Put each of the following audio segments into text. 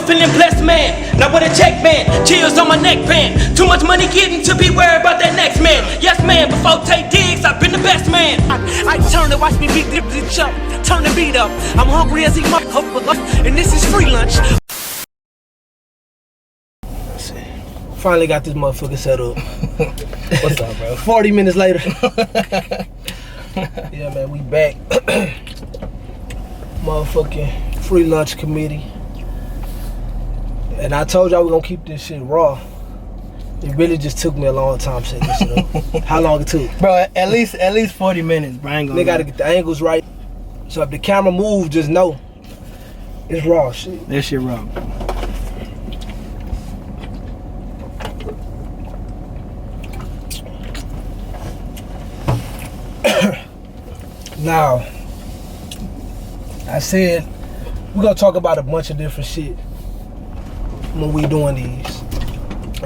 feeling blessed, man. Not with a check, man. Chills on my neck band. Too much money getting to be worried about that next man. Yes, man. Before take digs, I've been the best man. I turn to watch me beat the up, turn the beat up. I'm hungry as he motherfucker, and this is free lunch. Finally got this motherfucker set up. What's up, bro? 40 minutes later. Yeah, man, we back. Motherfucking free lunch committee. And I told y'all we're gonna keep this shit raw. It really just took me a long time setting this shit up. How long it took? Bro, at least 40 minutes, bro. I ain't gonna They gotta get the angles right. So if the camera moves, just know it's raw shit. That shit raw. Now, I said we're gonna talk about a bunch of different shit when we doing these.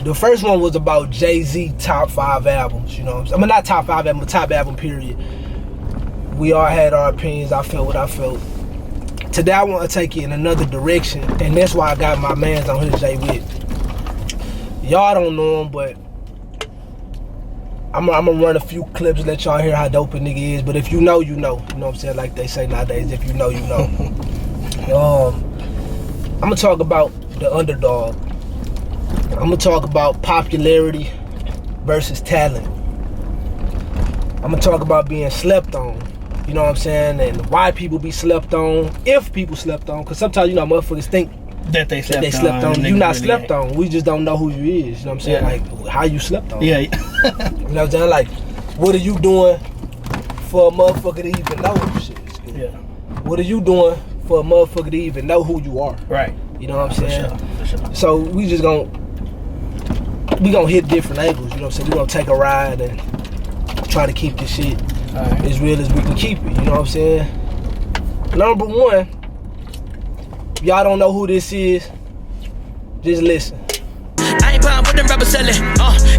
The first one was about Jay-Z top 5 albums, you know what I'm saying? I mean, not top 5 album, but top album period. We all had our opinions. I felt what I felt. Today I want to take it in another direction, and that's why I got my mans on here, Jay Witt. Y'all don't know him, but I'm gonna run a few clips and let y'all hear how dope a nigga is. But if you know, you know. You know what I'm saying? Like they say nowadays, if you know, you know. I'm gonna talk about the underdog. I'm gonna talk about popularity versus talent. I'm gonna talk about being slept on. You know what I'm saying? And why people be slept on, if people slept on. Cause sometimes, you know, motherfuckers think that they slept on. You not really slept on. We just don't know who you is. You know what I'm saying? Yeah. Like how you slept on. Yeah. You know what I'm saying? Like, what are you doing for a motherfucker to even know shit? Yeah. What are you doing for a motherfucker to even know who you are? Right. You know what I'm saying? For sure. So we just gonna hit different angles. You know what I'm saying? We gonna take a ride and try to keep this shit as real as we can keep it. You know what I'm saying? Number one, y'all don't know who this is, just listen. I ain't buying what them rappers selling.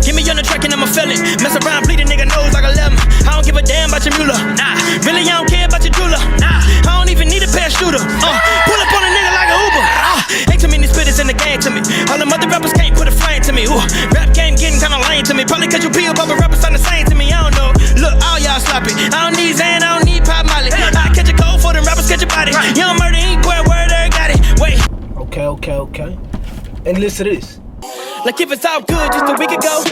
Get me on the track and I'ma feel it. Mess around, bleed a nigga nose like a lemon. I don't give a damn about your mule. Nah, really I don't care about your jeweler. Nah, I don't even need a pair shooter. Pull up on a nigga like a Uber. Ain't too many spitters in the game to me. All them other rappers can't put a flame to me. Ooh, rap game getting kinda lame to me. Probably cause you pee up other rappers sound the same to me. I don't know. Look, all y'all sloppy. I don't need Zan, I don't need Pop Molly. I catch a cold for them rappers, catch a body. Young murder ain't boy, word, there got it. Wait. Okay. And listen to this. Like if it's all good just a week ago,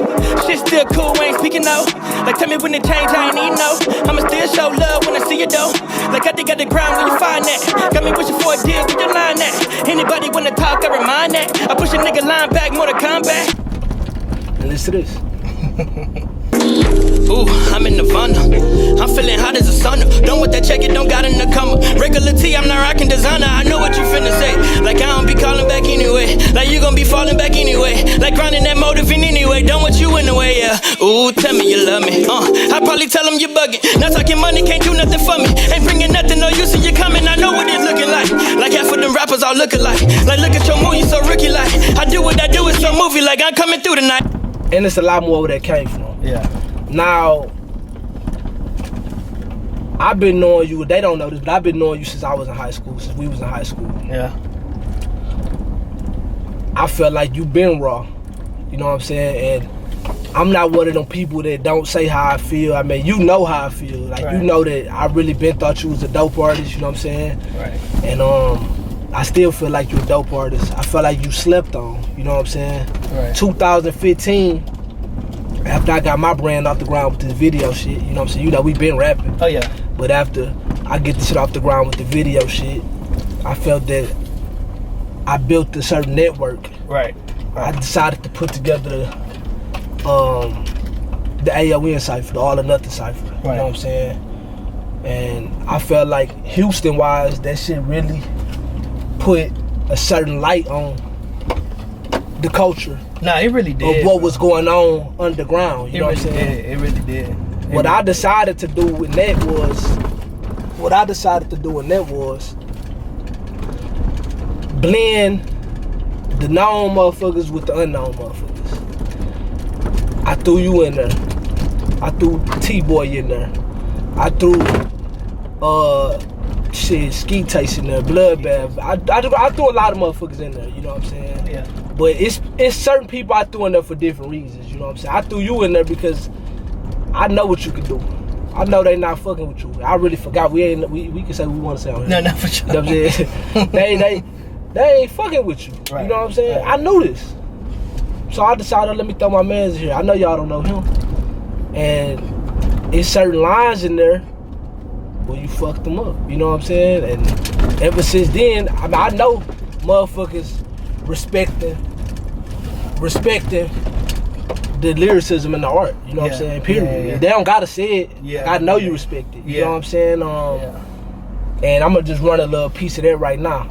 shit still cool, ain't speaking no. Like tell me when it change, I ain't even know. I'ma still show love when I see you though. Like I think at the ground where you find that. Got me wishing for a deal, where you line at. Anybody wanna talk, I remind that. I push a nigga line back, more to combat. And listen to this. Ooh, I'm in Nirvana. I'm feeling hot as a sauna. Don't want that check, it don't got in the comma. Regular T, I'm not rocking designer. I know what you finna say. Like I don't be calling back anyway. Like you gon' be falling back anyway. Like grinding that motive in anyway. Don't want you in the way, yeah. Ooh, tell me you love me. I probably tell them you bugging. Not talking money, can't do nothing for me. Ain't bringing nothing, no use in you coming. I know what it's looking like. Like half of them rappers all looking like. Like look at your mood, you so rookie like. I do what I do, it's so movie like I'm coming through tonight. And it's a lot more where that came from. Yeah. Now, I've been knowing you, they don't know this, but I've been knowing you since I was in high school, since we was in high school. Yeah. I felt like you been raw, you know what I'm saying? And I'm not one of them people that don't say how I feel. I mean, you know how I feel. Like, you know that I really been thought you was a dope artist, you know what I'm saying? Right. And I still feel like you're a dope artist. I feel like you slept on, you know what I'm saying? Right. 2015, after I got my brand off the ground with this video shit, you know what I'm saying? You know, we been rapping. Oh, yeah. But after I get the shit off the ground with the video shit, I felt that I built a certain network. Right. I decided to put together the AON cipher, the All or Nothing cipher. You know what I'm saying? And I felt like Houston-wise, that shit really put a certain light on the culture. Nah, it really did. Of what was going on underground. You know what I'm saying? It really did. What I decided to do in that was blend the known motherfuckers with the unknown motherfuckers. I threw you in there. I threw T-Boy in there. I threw shit, Ski Taste in there, Bloodbath. I threw a lot of motherfuckers in there, you know what I'm saying? Yeah. But it's certain people I threw in there for different reasons, you know what I'm saying? I threw you in there because I know what you can do. I know they not fucking with you. I really forgot. We can say what we want to say on here. No, for sure. You know what I'm saying? they ain't fucking with you. Right. You know what I'm saying? Right. I knew this. So I decided, let me throw my mans here. I know y'all don't know him. And it's certain lines in there where you fucked them up. You know what I'm saying? And ever since then, I know motherfuckers respecting the lyricism and the art. You know what I'm saying? Period. Yeah. They don't gotta say it. Yeah. I know you respect it. You Yeah. know what I'm saying? And I'm gonna just run a little piece of that right now.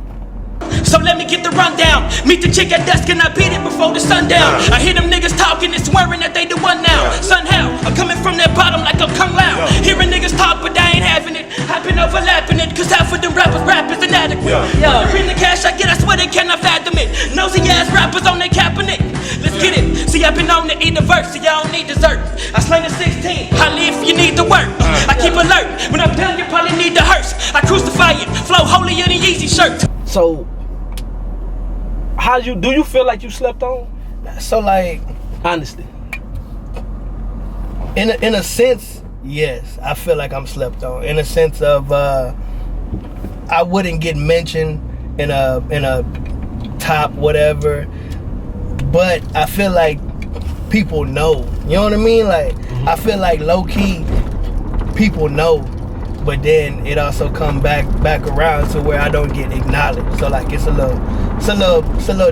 So let me get the rundown. Meet the chick at dusk and I beat it before the sundown. I hear them niggas talking and swearing that they the one now. Son, how? I'm coming from that bottom like I'm Kung Lao. Hearing niggas talk but I ain't having it. I've been overlapping it cause half of them rappers rap is inadequate. In the cash I get, I swear they cannot fathom it. Nosy ass rappers on their cabinet. Let's get it. See, I've been on to eat the verse, so y'all don't need dessert. I slang the 16, holla if you need the work. I keep alert. When I'm done, you probably need the hearse. I crucify it, flow holier than Yeezy shirt. So, do you feel like you slept on? So like, Honestly. in a sense, yes, I feel like I'm slept on. In a sense of I wouldn't get mentioned in a top whatever, but I feel like people know. You know what I mean? Like I feel like low key people know, but then it also come back around to where I don't get acknowledged. So like it's a little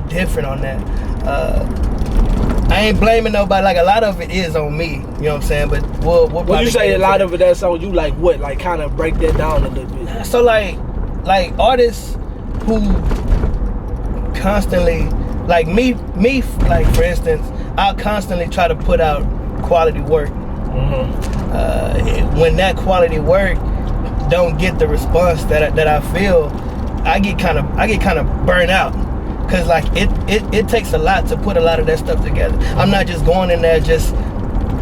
different on that. I ain't blaming nobody. Like a lot of it is on me. You know what I'm saying? But we'll when you say a lot of it, that's on you. Like what? Like kind of break that down a little bit. So like artists who constantly like me like for instance, I'll constantly try to put out quality work. When that quality work don't get the response that I feel, I get kind of burnt out. Cause like it takes a lot to put a lot of that stuff together. I'm not just going in there just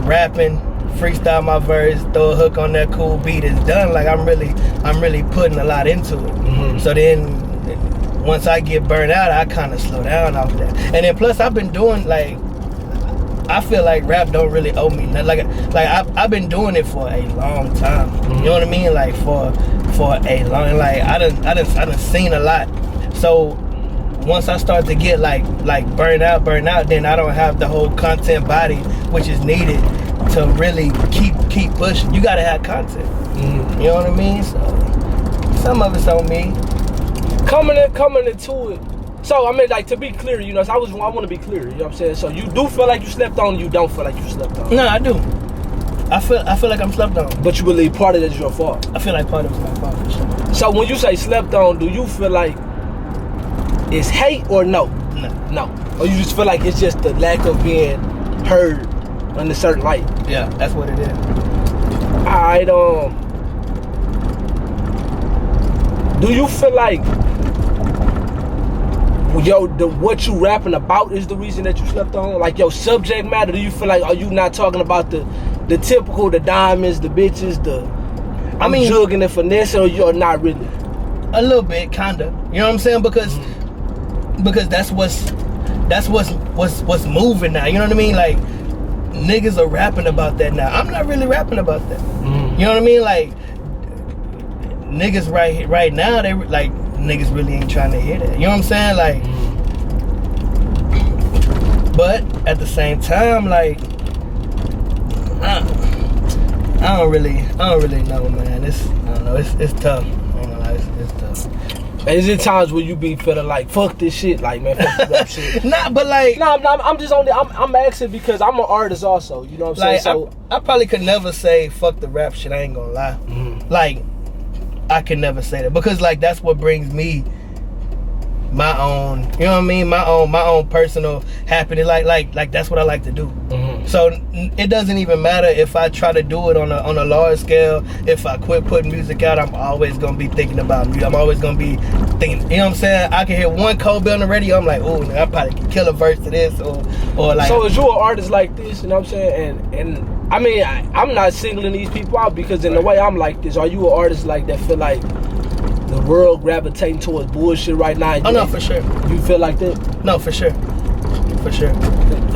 rapping, freestyle my verse, throw a hook on that cool beat, it's done. Like I'm really putting a lot into it. So then once I get burnt out, I kind of slow down off that. And then plus I've been doing like, I feel like rap don't really owe me nothing. Like I've been doing it for a long time. You know what I mean? Like for a long, like I done seen a lot. So once I start to get like burn out, then I don't have the whole content body which is needed to really keep pushing. You gotta have content. You know what I mean? So some of it's on me. Coming into it. So I mean, like to be clear, you know, so I want to be clear. You know what I'm saying? So you do feel like you slept on, you don't feel like you slept on. No, I do. I feel like I'm slept on. But you believe part of it is your fault. I feel like part of it's my fault for sure. So when you say slept on, do you feel like it's hate or no? No. Or you just feel like it's just the lack of being heard in a certain light? Yeah, that's what it is. Alright, do you feel like what you rapping about is the reason that you slept on? Like your subject matter, do you feel like, are you not talking about the typical, the diamonds, the bitches, I mean jugging and finesse, or you're not really? A little bit, kinda. You know what I'm saying? Because that's what's moving now. You know what I mean? Like niggas are rapping about that now. I'm not really rapping about that. You know what I mean? Like niggas right now, they like niggas really ain't trying to hear that. You know what I'm saying? Like, but at the same time, like I don't really know, man. I don't know. It's tough. I ain't gonna lie, it's tough. Is it times where you be feeling like fuck this shit, like man, fuck the rap shit? Nah, but like, I'm just I'm asking because I'm an artist also. You know what I'm saying? Like, so I probably could never say fuck the rap shit. I ain't gonna lie. Like, I can never say that because like that's what brings me my own, you know what I mean, my own personal happiness. Like that's what I like to do. So it doesn't even matter if I try to do it on a large scale. If I quit putting music out, I'm always gonna be thinking about music. I'm always gonna be thinking, you know what I'm saying? I can hear one Kobe on the radio, I'm like, oh, I probably can kill a verse to this or like. So is you an artist like this? You know what I'm saying? And I mean, I'm not singling these people out because in the way I'm like this, are you an artist like that feel like the world gravitating towards bullshit right now? Oh no, for sure. You feel like that? No, for sure. For sure.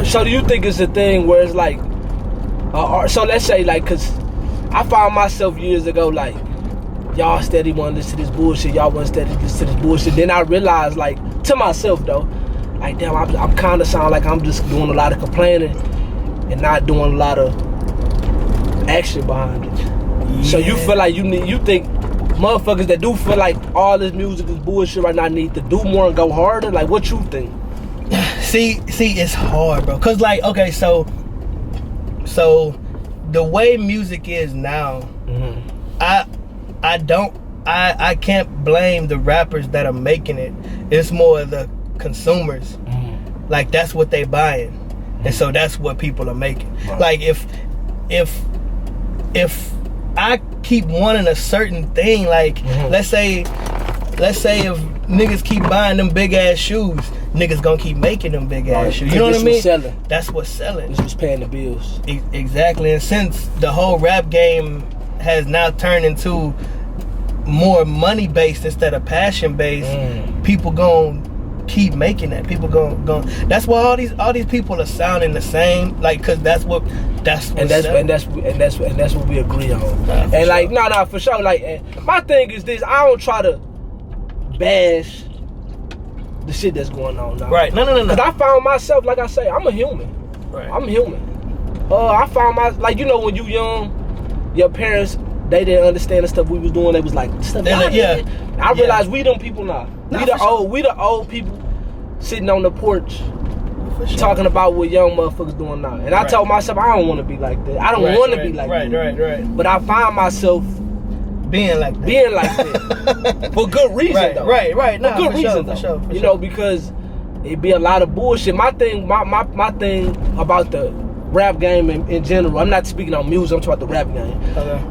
So do you think it's a thing where it's like, so let's say like, cause I found myself years ago like, y'all steady want to listen to this bullshit, y'all want steady listen to this bullshit. Then I realized like, to myself though, like damn, I'm kind of sound like I'm just doing a lot of complaining and not doing a lot of action behind it. Yeah. So you feel like you think motherfuckers that do feel like all this music is bullshit right now need to do more and go harder? Like what you think? See, it's hard, bro. Cause like, okay, so the way music is now, I can't blame the rappers that are making it. It's more the consumers. Like that's what they buying, and so that's what people are making. Right. Like if I keep wanting a certain thing, like let's say if niggas keep buying them big ass shoes, niggas gonna keep making them big ass shoes. You know what I mean? Selling. That's what's selling. This was paying the bills. Exactly. And since the whole rap game has now turned into more money based instead of passion based, people gonna keep making that. People gonna. That's why all these people are sounding the same. Like, cause that's what what we agree on. Nah, and like, sure. No, for sure. Like, my thing is this: I don't try to bash the shit that's going on now. Right. No. Cause I found myself, like I say, I'm a human. Right. I'm human. I found like, you know, when you young, your parents, they didn't understand the stuff we was doing. They was like, stuff. Yeah. I realized we them people now. Nah, we the old people sitting on the porch for sure. talking about what young motherfuckers doing now. And I told myself I don't want to be like that. I don't want to be like that. Right. But I find myself being like that. For good reason though. Right. For good reason though. For sure. You know, because it be a lot of bullshit. My thing about the rap game in general, I'm not speaking on music, I'm talking about the rap game. Okay.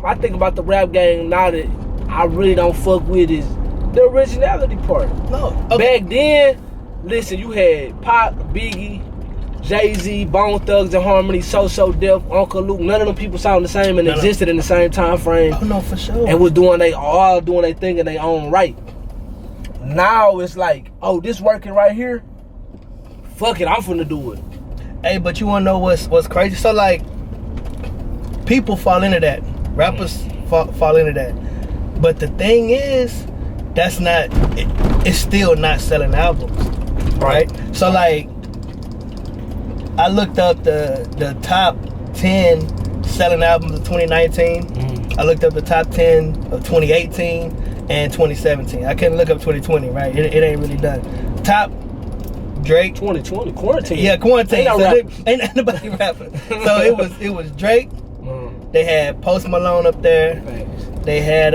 I think about the rap game now that I really don't fuck with is the originality part. No. Okay. Back then, listen, you had Pop, Biggie, Jay-Z, Bone Thugs and Harmony, So Def, Uncle Luke. None of them people sound the same and existed in the same time frame. Oh no, for sure. And was all doing their thing in their own right. Now it's like, oh, this working right here. Fuck it, I'm finna do it. Hey, but you wanna know what's crazy? So like, people fall into that. Rappers fall into that. But the thing is, that's not. It's still not selling albums, right? So like, I looked up the top 10 selling albums of 2019. I looked up the top 10 of 2018 and 2017. I couldn't look up 2020, right? It ain't really done. Top Drake. 2020 quarantine. Yeah, quarantine. Ain't nobody rapping. So it was Drake. They had Post Malone up there. Thanks. They had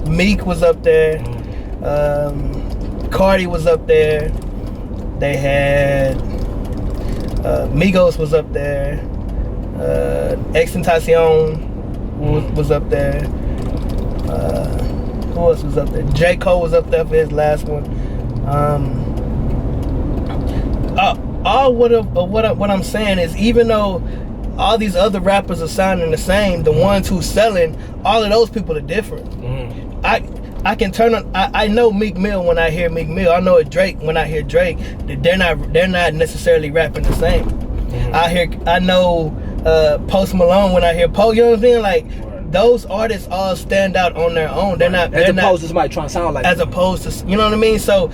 Meek was up there. Cardi was up there. They had Migos was up there. XXXTentacion was up there. Who else was up there? J. Cole was up there for his last one. What I'm saying is, even though all these other rappers are sounding the same, the ones who's selling, all of those people are different. I can turn on. I know Meek Mill when I hear Meek Mill. I know Drake when I hear Drake. They're not necessarily rapping the same. I know Post Malone when I hear Poe. You know what I'm saying? Like, those artists all stand out on their own. They're not. As opposed to somebody trying to sound like. As opposed to, you know what I mean? So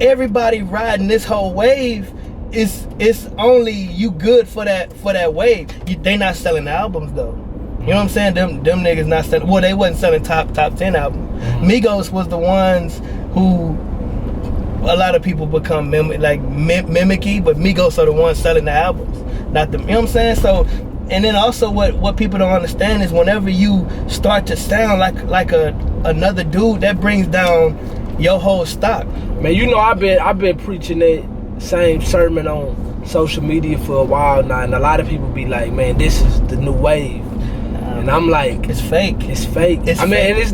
everybody riding this whole wave. It's only you good for that wave. They not selling albums though. You know what I'm saying? Them niggas not selling. Well, they wasn't selling top 10 albums. Migos was the ones who a lot of people become mimicky, but Migos are the ones selling the albums, not them. You know what I'm saying? So, and then also what people don't understand is whenever you start to sound like another dude, that brings down your whole stock. Man, you know, I've been preaching that same sermon on social media for a while now, and a lot of people be like, man, this is the new wave. And I'm like, it's fake. It's fake. And it's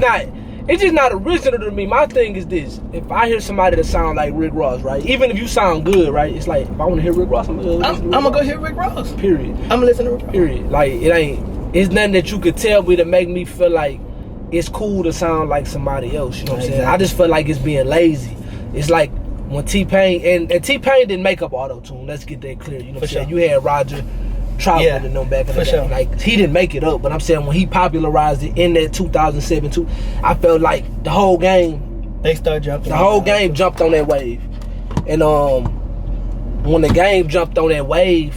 just not original to me. My thing is this: if I hear somebody that sound like Rick Ross, right? Even if you sound good, right? It's like, if I want to hear Rick Ross, I'm gonna go hear Rick Ross. Period. I'm gonna listen to Rick Ross. Period. Like, it's nothing that you could tell me to make me feel like it's cool to sound like somebody else. You know what I'm saying? Exactly. I just feel like it's being lazy. It's like when T-Pain and T-Pain didn't make up auto-tune. Let's get that clear. You know what I'm saying? You had Roger Troutman and them back in the day. Sure. Like, he didn't make it up, but I'm saying when he popularized it in that 2007 too, I felt like the whole game, They start jumping. the whole game jumped on that wave. And when the game jumped on that wave,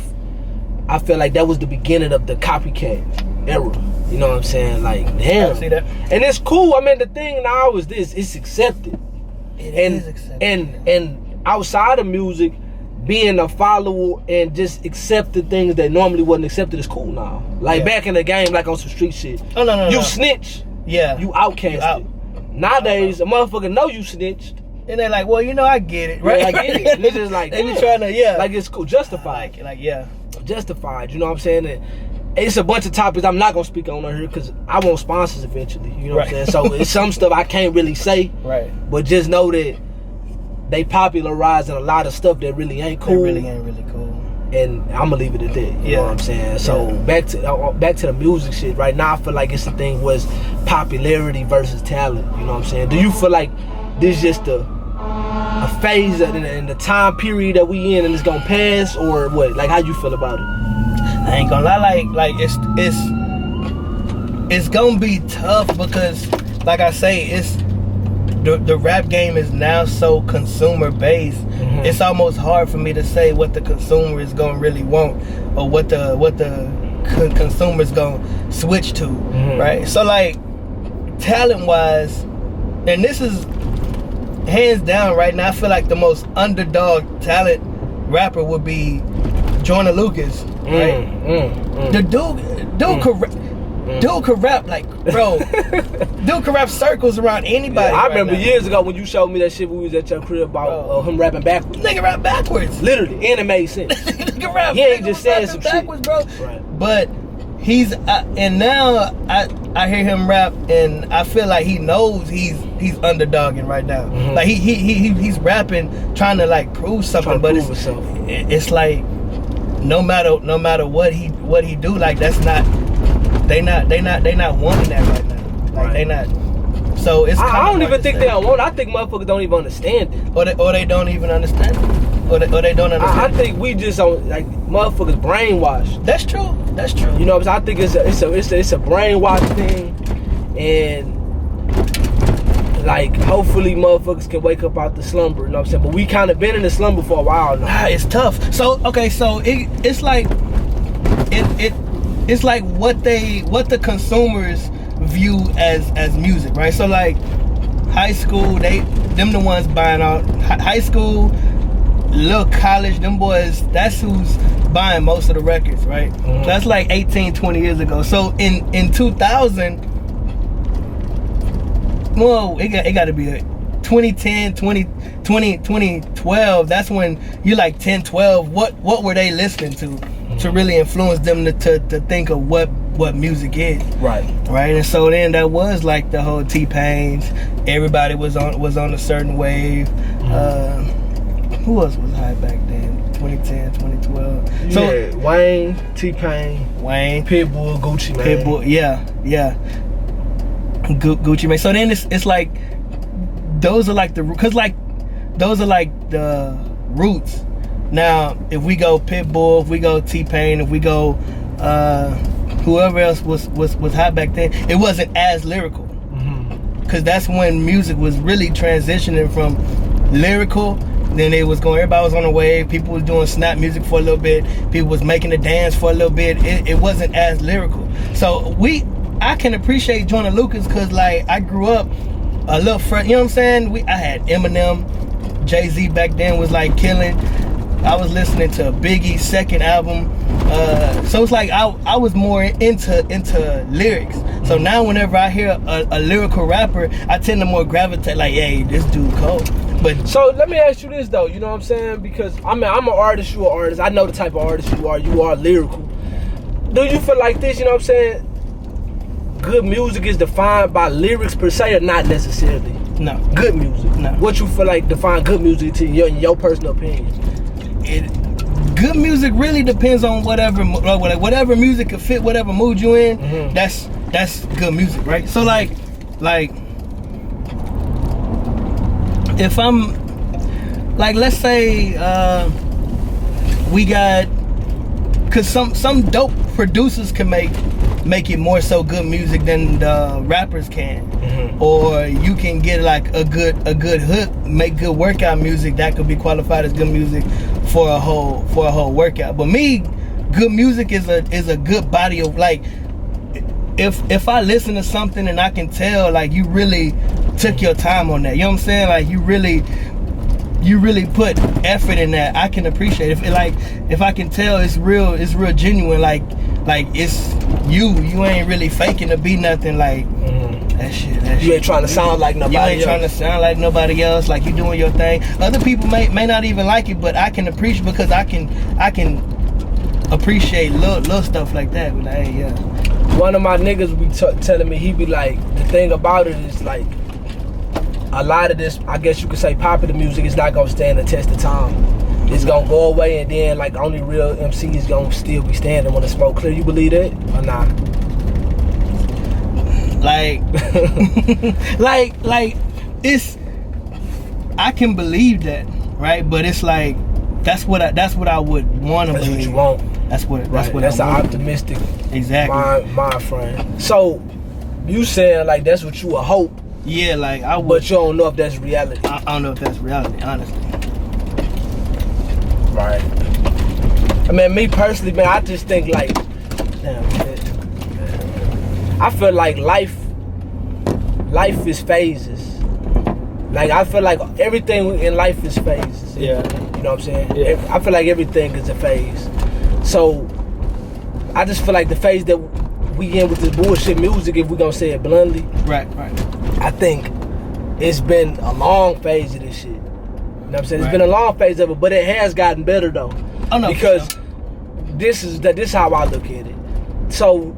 I feel like that was the beginning of the copycat era. You know what I'm saying? Like, damn. I see that. And it's cool. I mean, the thing now is this: it's accepted. It And is accepted. and outside of music, being a follower and just accept the things that normally wasn't accepted is cool now. Like back in the game, like on some street shit. Oh no. You snitch. Yeah. You outcasted. You out. Nowadays, a motherfucker know you snitched. And they're like, well, you know, I get it, right? Yeah, I get it. Niggas like, they be damn. trying to, like it's cool, justified. like, yeah. Justified, you know what I'm saying? And it's a bunch of topics I'm not gonna speak on here because I want sponsors eventually, you know what I'm saying? So it's some stuff I can't really say, Right. but just know that they popularizing a lot of stuff that really ain't cool. They really ain't really cool. And I'm gonna leave it at that. You know what I'm saying? So Yeah. back to the music shit. Right now, I feel like it's the thing was popularity versus talent. You know what I'm saying? Do you feel like this just a phase in the time period that we in and it's gonna pass, or what? Like, how you feel about it? I ain't gonna lie, like it's gonna be tough because, like I say, it's the rap game is now so consumer based. Mm-hmm. It's almost hard for me to say what the consumer is gonna really want or what the consumer is gonna switch to, right? So like talent wise, and this is hands down right now, I feel like the most underdog talent rapper would be Joyner Lucas, right? The dude could rap like, bro. Dude could rap circles around anybody. Yeah, I remember now. years ago when you showed me that shit when we was at your crib about him rapping backwards. Nigga rap backwards. Literally, and it made sense. Nigga rap. He ain't nigga just was saying rapping some backwards, shit. bro. Right. But he's and now I hear him rap and I feel like he knows he's underdogging right now. Like he's rapping trying to like prove something, but it's like no matter what he do, like that's not they not wanting that right now. Like they not. So it's. I don't even think they don't want it. I think motherfuckers don't even understand it. Or they don't even understand it. Or they don't understand. I think we just don't, like, motherfuckers brainwashed. That's true. That's true. You know what I'm saying? I think it's a brainwash thing, and like hopefully motherfuckers can wake up out the slumber. You know what I'm saying? But we kind of been in the slumber for a while now. It's tough. So okay, so it's like it's like what the consumers view as music, right? So like high school, them the ones buying out high school, little college, them boys, that's who's buying most of the records, right? That's like 18, 20 years ago. So in 2000, well, it got to be 2010, 2012, that's when you like 10, 12, what were they listening to really influence them to think of what music is, right? And so then that was like the whole T-Pains, everybody was on a certain wave. Who else was high back then? 2010, 2012. So Wayne, T-Pain, Pitbull, Gucci Mane. Pitbull, yeah. Gucci Mane. So then it's like those are like the roots. Now, if we go Pitbull, if we go T-Pain, if we go whoever else was hot back then, it wasn't as lyrical. Because that's when music was really transitioning from lyrical. Then everybody was on the wave. People was doing snap music for a little bit. People was making the dance for a little bit. It wasn't as lyrical. So I can appreciate Joyner Lucas because like I grew up a little friend. You know what I'm saying? I had Eminem, Jay-Z back then was like killing. I was listening to Biggie's second album. So it's like I was more into lyrics. So now whenever I hear a lyrical rapper, I tend to more gravitate like, hey, this dude cold. But so let me ask you this though, you know what I'm saying? Because I'm an artist, you're an artist. I know the type of artist you are. You are lyrical. Do you feel like this, you know what I'm saying? Good music is defined by lyrics per se or not necessarily? No. Good music? No. What you feel like define good music to you in your personal opinion? Good music really depends on whatever music can fit whatever mood you in. That's good music, right? So like like, if I'm, like, let's say we got, cause some dope producers can make it more so good music than the rappers can, or you can get like a good hook, make good workout music that could be qualified as good music for a whole workout. But me, good music is a good body of, like, if I listen to something and I can tell like you really took your time on that, you know what I'm saying? Like you really put effort in that, I can appreciate it. If I can tell it's real genuine, like it's you ain't really faking to be nothing, like that shit. You ain't trying to sound like nobody else. You ain't trying to sound like nobody else, like you doing your thing. Other people may not even like it, but I can appreciate, because I can appreciate little stuff like that. Like, hey, yeah. One of my niggas be telling me, he be like, the thing about it is like, a lot of this, I guess you could say, popular music is not gonna stand the test of time. It's gonna go away, and then like only real MCs gonna still be standing when the smoke clear. You believe that or not? Like, like it's, I can believe that, right? But it's like, that's what I would want to believe. That's what you want. That's an optimistic mind frame. So you saying like that's what you would hope? Yeah, like I would. But you don't know if that's reality. I don't know if that's reality, honestly. Right. I mean, me personally, man, I just think like, damn, I feel like life is phases. Like I feel like everything in life is phases. Yeah. You know what I'm saying? Yeah. I feel like everything is a phase. So I just feel like the phase that we in with this bullshit music, if we gonna say it bluntly, right. I think it's been a long phase of this shit. You know what I'm saying? It's been a long phase of it, but it has gotten better though. Oh no, because this is how I look at it. So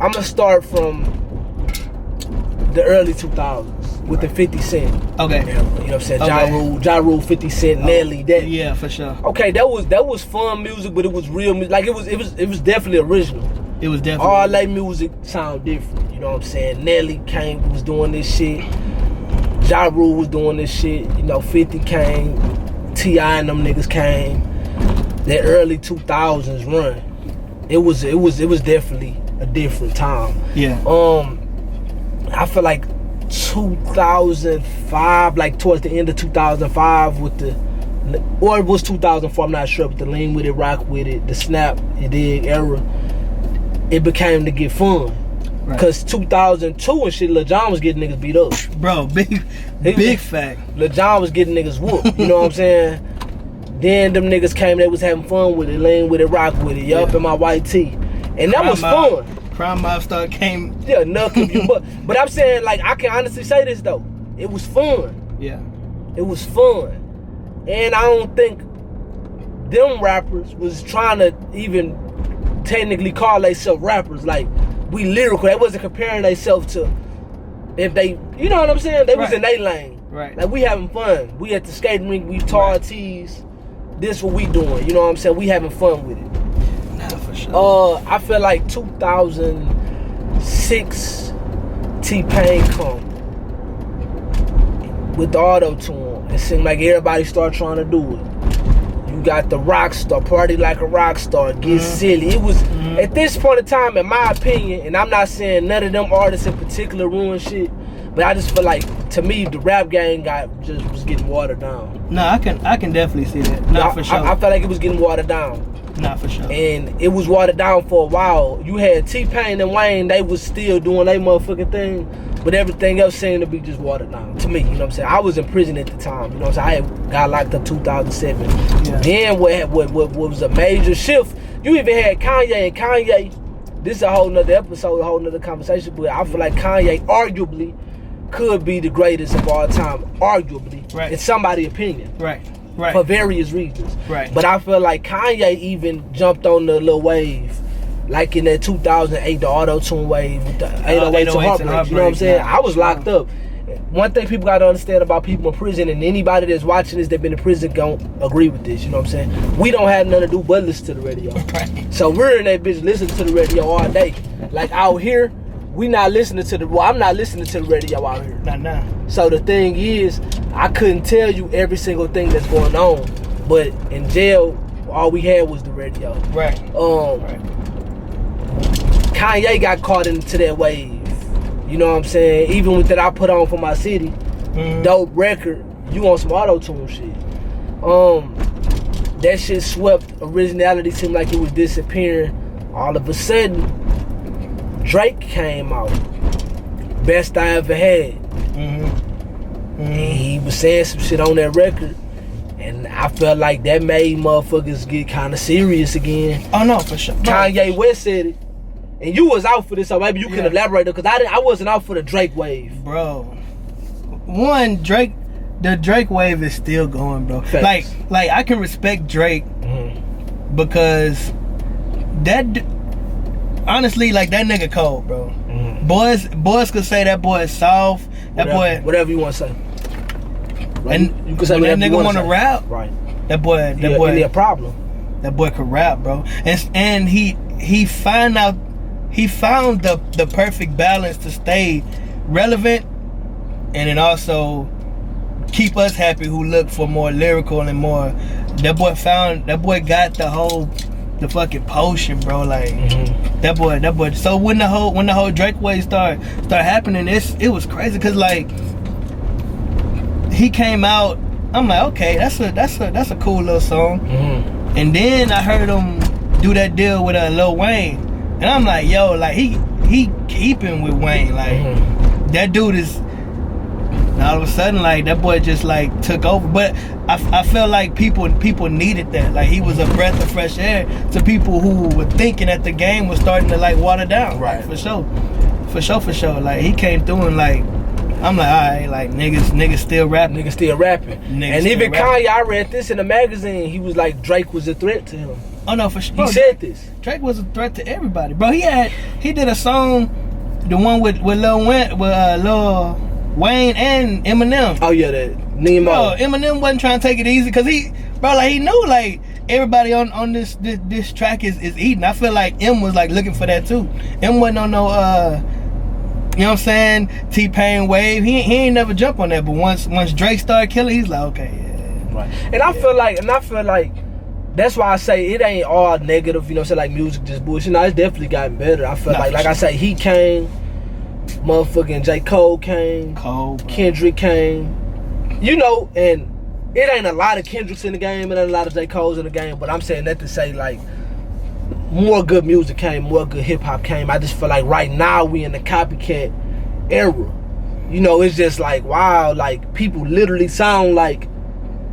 I'm gonna start from the early 2000s with the 50 Cent. Okay. You know what I'm saying? Ja Rule, 50 Cent, Nelly. That. Yeah, for sure. Okay, that was fun music, but it was real music. Like it was definitely original. It was definitely. All that music sound different. You know what I'm saying? Nelly was doing this shit. Ja Rule was doing this shit. You know, 50 came. T.I. and them niggas came. That early 2000s run. It was definitely a different time. Yeah. I feel like 2005, like towards the end of 2005 with the, or it was 2004, I'm not sure, but the Lean With It, Rock With It, the Snap, you dig, era, it became to get fun. Right. Cause 2002 and shit, Lil Jon was getting niggas beat up. Bro, big fact. Lil Jon was getting niggas whooped, you know what I'm saying? Then them niggas came, they was having fun with it, Lean With It, Rock With It, yup, in my white tee. And that was fun. Crime Mob Star came. Yeah, knuckle you, but I'm saying, like, I can honestly say this though. It was fun. Yeah. It was fun. And I don't think them rappers was trying to even technically call themselves rappers. Like, we lyrical. They wasn't comparing themselves to, if they, you know what I'm saying? They was in their lane. Right. Like, we having fun. We at the skating rink, we tar tees. This what we doing. You know what I'm saying? We having fun with it. Nah, for sure. I feel like 2006, T-Pain come with the auto-tune. It seemed like everybody started trying to do it. You got the rock star, party like a rock star, get silly. It was, at this point in time, in my opinion, and I'm not saying none of them artists in particular ruined shit, but I just feel like, to me, the rap game was getting watered down. No, I can definitely see that. Nah, for sure. I felt like it was getting watered down. Nah, for sure. And it was watered down for a while. You had T-Pain and Wayne, they was still doing their motherfucking thing, but everything else seemed to be just watered down. To me, you know what I'm saying? I was in prison at the time, you know what I'm saying? I had got locked up 2007. Yeah. Then what was a major shift, you even had Kanye, and Kanye, this is a whole nother episode, a whole nother conversation, but I feel like Kanye arguably could be the greatest of all time, arguably, right, in somebody's opinion. Right. For various reasons. Right. But I feel like Kanye even jumped on the little wave, like in that 2008, the auto-tune wave with the 808 to Heartbreak. You know what I'm saying? I was locked up. One thing people got to understand about people in prison, and anybody that's watching this that been in prison don't agree with this, you know what I'm saying? We don't have nothing to do but listen to the radio. Right. So we're in that bitch listening to the radio all day. Like out here, we not listening to the. Well, I'm not listening to the radio out here. Not now. So the thing is, I couldn't tell you every single thing that's going on. But in jail, all we had was the radio. Right. Right. Kanye got caught into that wave. You know what I'm saying? Even with that I put on for my city, dope record. You on some auto-tune shit. That shit swept. Originality seemed like it was disappearing. All of a sudden, Drake came out. Best I ever had. And he was saying some shit on that record. And I felt like that made motherfuckers get kind of serious again. Oh no, for sure. Kanye West said it. And you was out for this, so maybe you can elaborate, because I wasn't out for the Drake wave. Bro. One, the Drake wave is still going, bro. Facts. Like I can respect Drake because honestly, like that nigga cold, bro. Boys could say that boy is soft. Whatever you want to say. Like, and you can say when that whatever nigga you want to rap, right? That boy, be a problem. That boy could rap, bro. And he found the perfect balance to stay relevant and then also keep us happy who look for more lyrical and more. That boy got the fucking potion, bro. Like that boy. So when the whole Drake wave start happening, it was crazy because like he came out. I'm like, okay, that's a cool little song. And then I heard him do that deal with Lil Wayne, and I'm like, yo, like he keeping with Wayne, like that dude is. And all of a sudden, like that boy just like took over. But I felt like people needed that. Like he was a breath of fresh air to people who were thinking that the game was starting to like water down. Right. Like, for sure. Like he came through and like I'm like, all right, like niggas still rapping. And even Kanye, I read this in a magazine. He was like Drake was a threat to him. Oh no, for sure. He said this. Drake was a threat to everybody, bro. He did a song, the one with Lil Wayne and Eminem. Oh yeah, that Nemo. Bro, Eminem wasn't trying to take it easy because he knew like everybody on this track is eating. I feel like M was like looking for that too. M wasn't on no you know what I'm saying, T-Pain wave. He ain't never jump on that. But once Drake started killing, he's like, okay, yeah. Right. And I feel like that's why I say it ain't all negative. You know what I'm saying? Like music just bullshit. No, it's definitely gotten better. I feel like I say he came. Motherfucking J. Cole came. Kendrick came. You know, and it ain't a lot of Kendricks in the game, it ain't a lot of J. Cole's in the game, but I'm saying that to say like more good music came, more good hip hop came. I just feel like right now we in the copycat era. You know, it's just like wow, like people literally sound like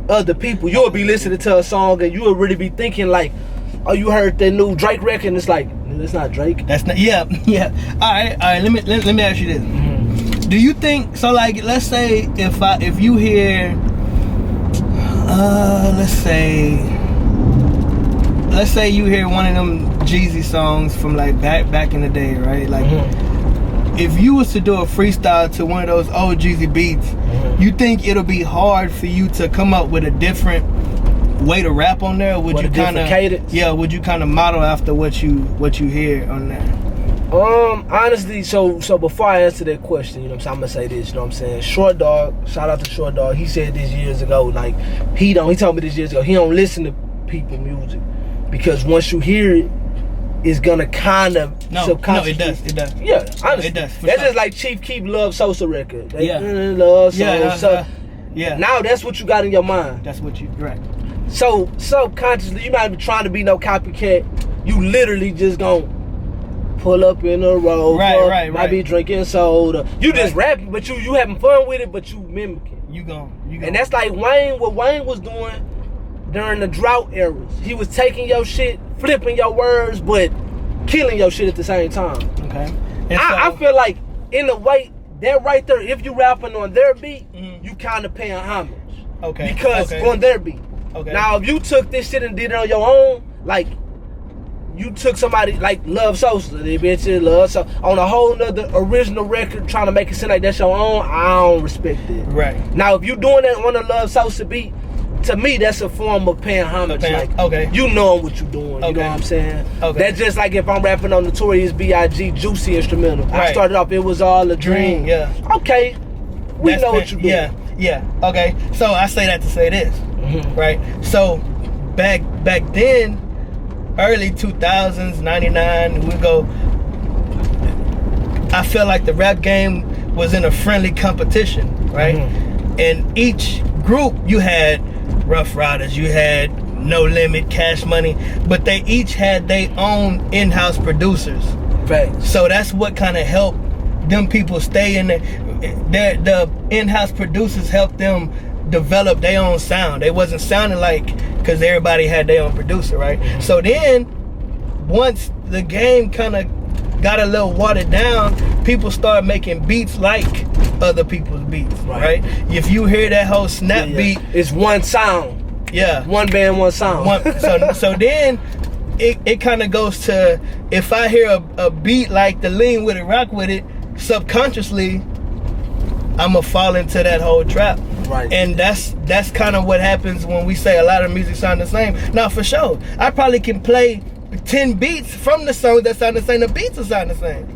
other people. You'll be listening to a song and you'll really be thinking like, oh, you heard that new Drake record, and it's like, it's not Drake. That's not. Yeah. All right. Let me ask you this. Do you think so? Like, let's say if you hear, let's say you hear one of them Jeezy songs from like back in the day, right? Like, if you was to do a freestyle to one of those old Jeezy beats, you think it'll be hard for you to come up with a different way to rap on there? Would you kind of would you kind of model after what you hear on there? Honestly, so before I answer that question, you know what I'm saying, I'm gonna say this, you know what I'm saying, Short Dog, shout out to Short Dog, he said this years ago, like he told me this years ago, he don't listen to people music because once you hear it, it's gonna kind of subconsciously. It does. Yeah, honestly, it does. That's just like Chief Keef Love Sosa record. Love Sosa. Now that's what you got in your mind. That's what you right. So subconsciously, you're not even trying to be no copycat. You literally just gon' pull up in a row. Right. Might be drinking soda. You just rapping, but you having fun with it, but you mimicking. You gon'. And that's like Wayne. What Wayne was doing during the drought eras. He was taking your shit, flipping your words, but killing your shit at the same time. Okay. I feel like in a way that right there, if you rapping on their beat, you kind of paying homage. Okay. Because on their beat. Okay. Now, if you took this shit and did it on your own, like you took somebody like Love Sosa, they bitch Love Sosa, on a whole nother original record, trying to make it sound like that's your own, I don't respect it. Right. Now, if you doing that on a Love Sosa beat, to me, that's a form of paying homage. Like, okay. You knowing what you're doing. Okay. You know what I'm saying? Okay. That's just like if I'm rapping on Notorious B.I.G. Juicy instrumental. I Right. started off, it was all a dream. Yeah. Okay. We That's know what you doing. Yeah. Okay. So I say that to say this, right? So back then, early 2000s, 99, we go. I feel like the rap game was in a friendly competition, right? And each group, you had Rough Riders, you had No Limit, Cash Money, but they each had their own in-house producers. Facts. So that's what kind of helped them people stay in there. The in-house producers helped them develop their own sound. They wasn't sounding like, because everybody had their own producer, right? So then, once the game kind of got a little watered down, people started making beats like other people's beats, right? If you hear that whole snap beat, it's one sound. Yeah. One band, one sound. So then it kind of goes to, if I hear a beat like the Lean With It, Rock With It, subconsciously I'ma fall into that whole trap. Right. And that's kind of what happens when we say a lot of music sound the same. Now for sure, I probably can play 10 beats from the song that sound the same. The beats will sound the same.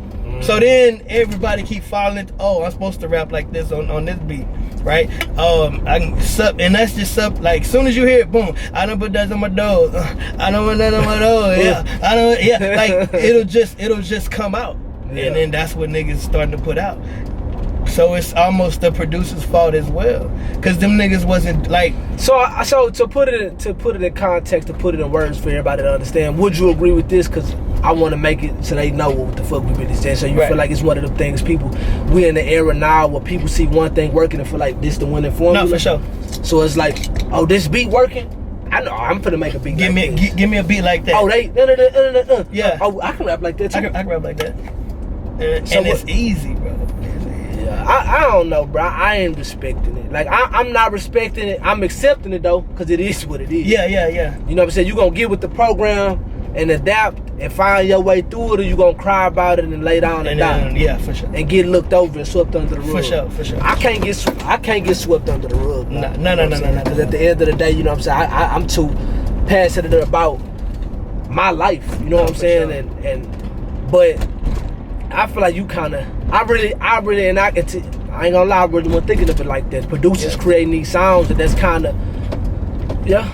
So then everybody keep falling. Oh, I'm supposed to rap like this on this beat, right? I can sup, and that's just sup. Like soon as you hear it, boom! I don't put that on my door. I don't put that on my door. Yeah, I don't. Yeah, like it'll just come out, and then that's what niggas starting to put out. So it's almost the producer's fault as well, cause them niggas wasn't like. So to put it in context, to put it in words for everybody to understand, would you agree with this? Cause I want to make it so they know what the fuck we really saying. So you feel like it's one of the things we in the era now where people see one thing working and feel like this the winning formula. No, for sure. So it's like, oh, this beat working. I know I'm finna make a beat. Give me a beat like that. Oh, they yeah. Oh, I can rap like that too. I can rap like that. And it's easy, bro. I don't know, bro. I ain't respecting it. Like I'm not respecting it. I'm accepting it though, cause it is what it is. Yeah. You know what I'm saying? You gonna get with the program and adapt and find your way through it, or you gonna cry about it and lay down and die. Yeah, for sure. And get looked over and swept under the rug. For sure. I can't get swept under the rug. No. Because at the end of the day, you know what I'm saying? I'm too passionate about my life. You know what I'm saying? Sure. But I feel like you kind of, I really, and I ain't gonna lie, I really wasn't thinking of it like that. Producers creating these sounds, and that's kind of, yeah.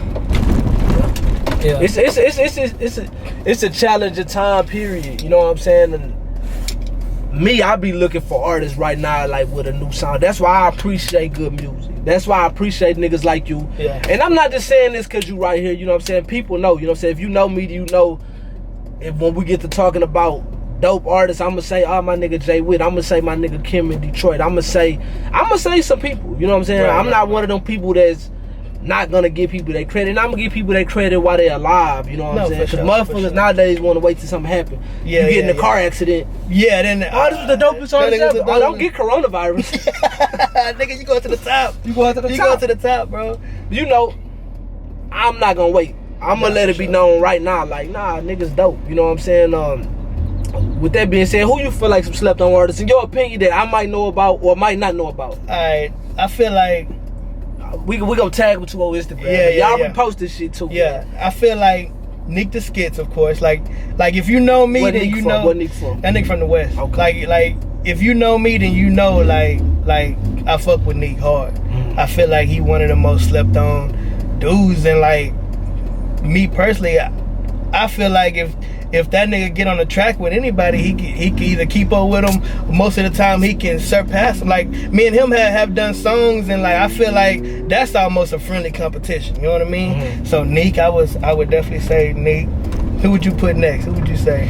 It's a challenging time period. You know what I'm saying? And me, I be looking for artists right now, like with a new sound. That's why I appreciate good music. That's why I appreciate niggas like you. Yeah. And I'm not just saying this because you right here. You know what I'm saying? People know. You know what I'm saying? If you know me, you know. If when we get to talking about dope artists, I'ma say, oh, my nigga Jay Witt. I'ma say my nigga Kim in Detroit. I'ma say some people. You know what I'm saying? I'm not one of them people that's not gonna give people their credit. And I'm gonna give people their credit while they're alive. You know what I'm saying? Because motherfuckers nowadays want to wait till something happen. You get in a car accident. Yeah, then this is the dopest artist ever. Oh, don't get coronavirus. Nigga, you go to the top. You go to the top, bro. You know, I'm not gonna wait. I'm gonna let it be known right now. Like, nah, niggas dope. You know what I'm saying? With that being said, who you feel like some slept on artists in your opinion that I might know about or might not know about? Alright, I feel like we gonna tag with you on Instagram. Y'all repost this shit too. Yeah, man. I feel like Nick the Skits, of course. Like if you know me, then you know. What Nick from? That nigga from the West. Okay. Like if you know me, then you know like I fuck with Nick hard. I feel like he one of the most slept on dudes, and like me personally, I feel like if that nigga get on the track with anybody, he can either keep up with him. Most of the time, he can surpass him. Like me and him have done songs, and like I feel like that's almost a friendly competition. You know what I mean? So Nick, I would definitely say Nick. Who would you put next? Who would you say?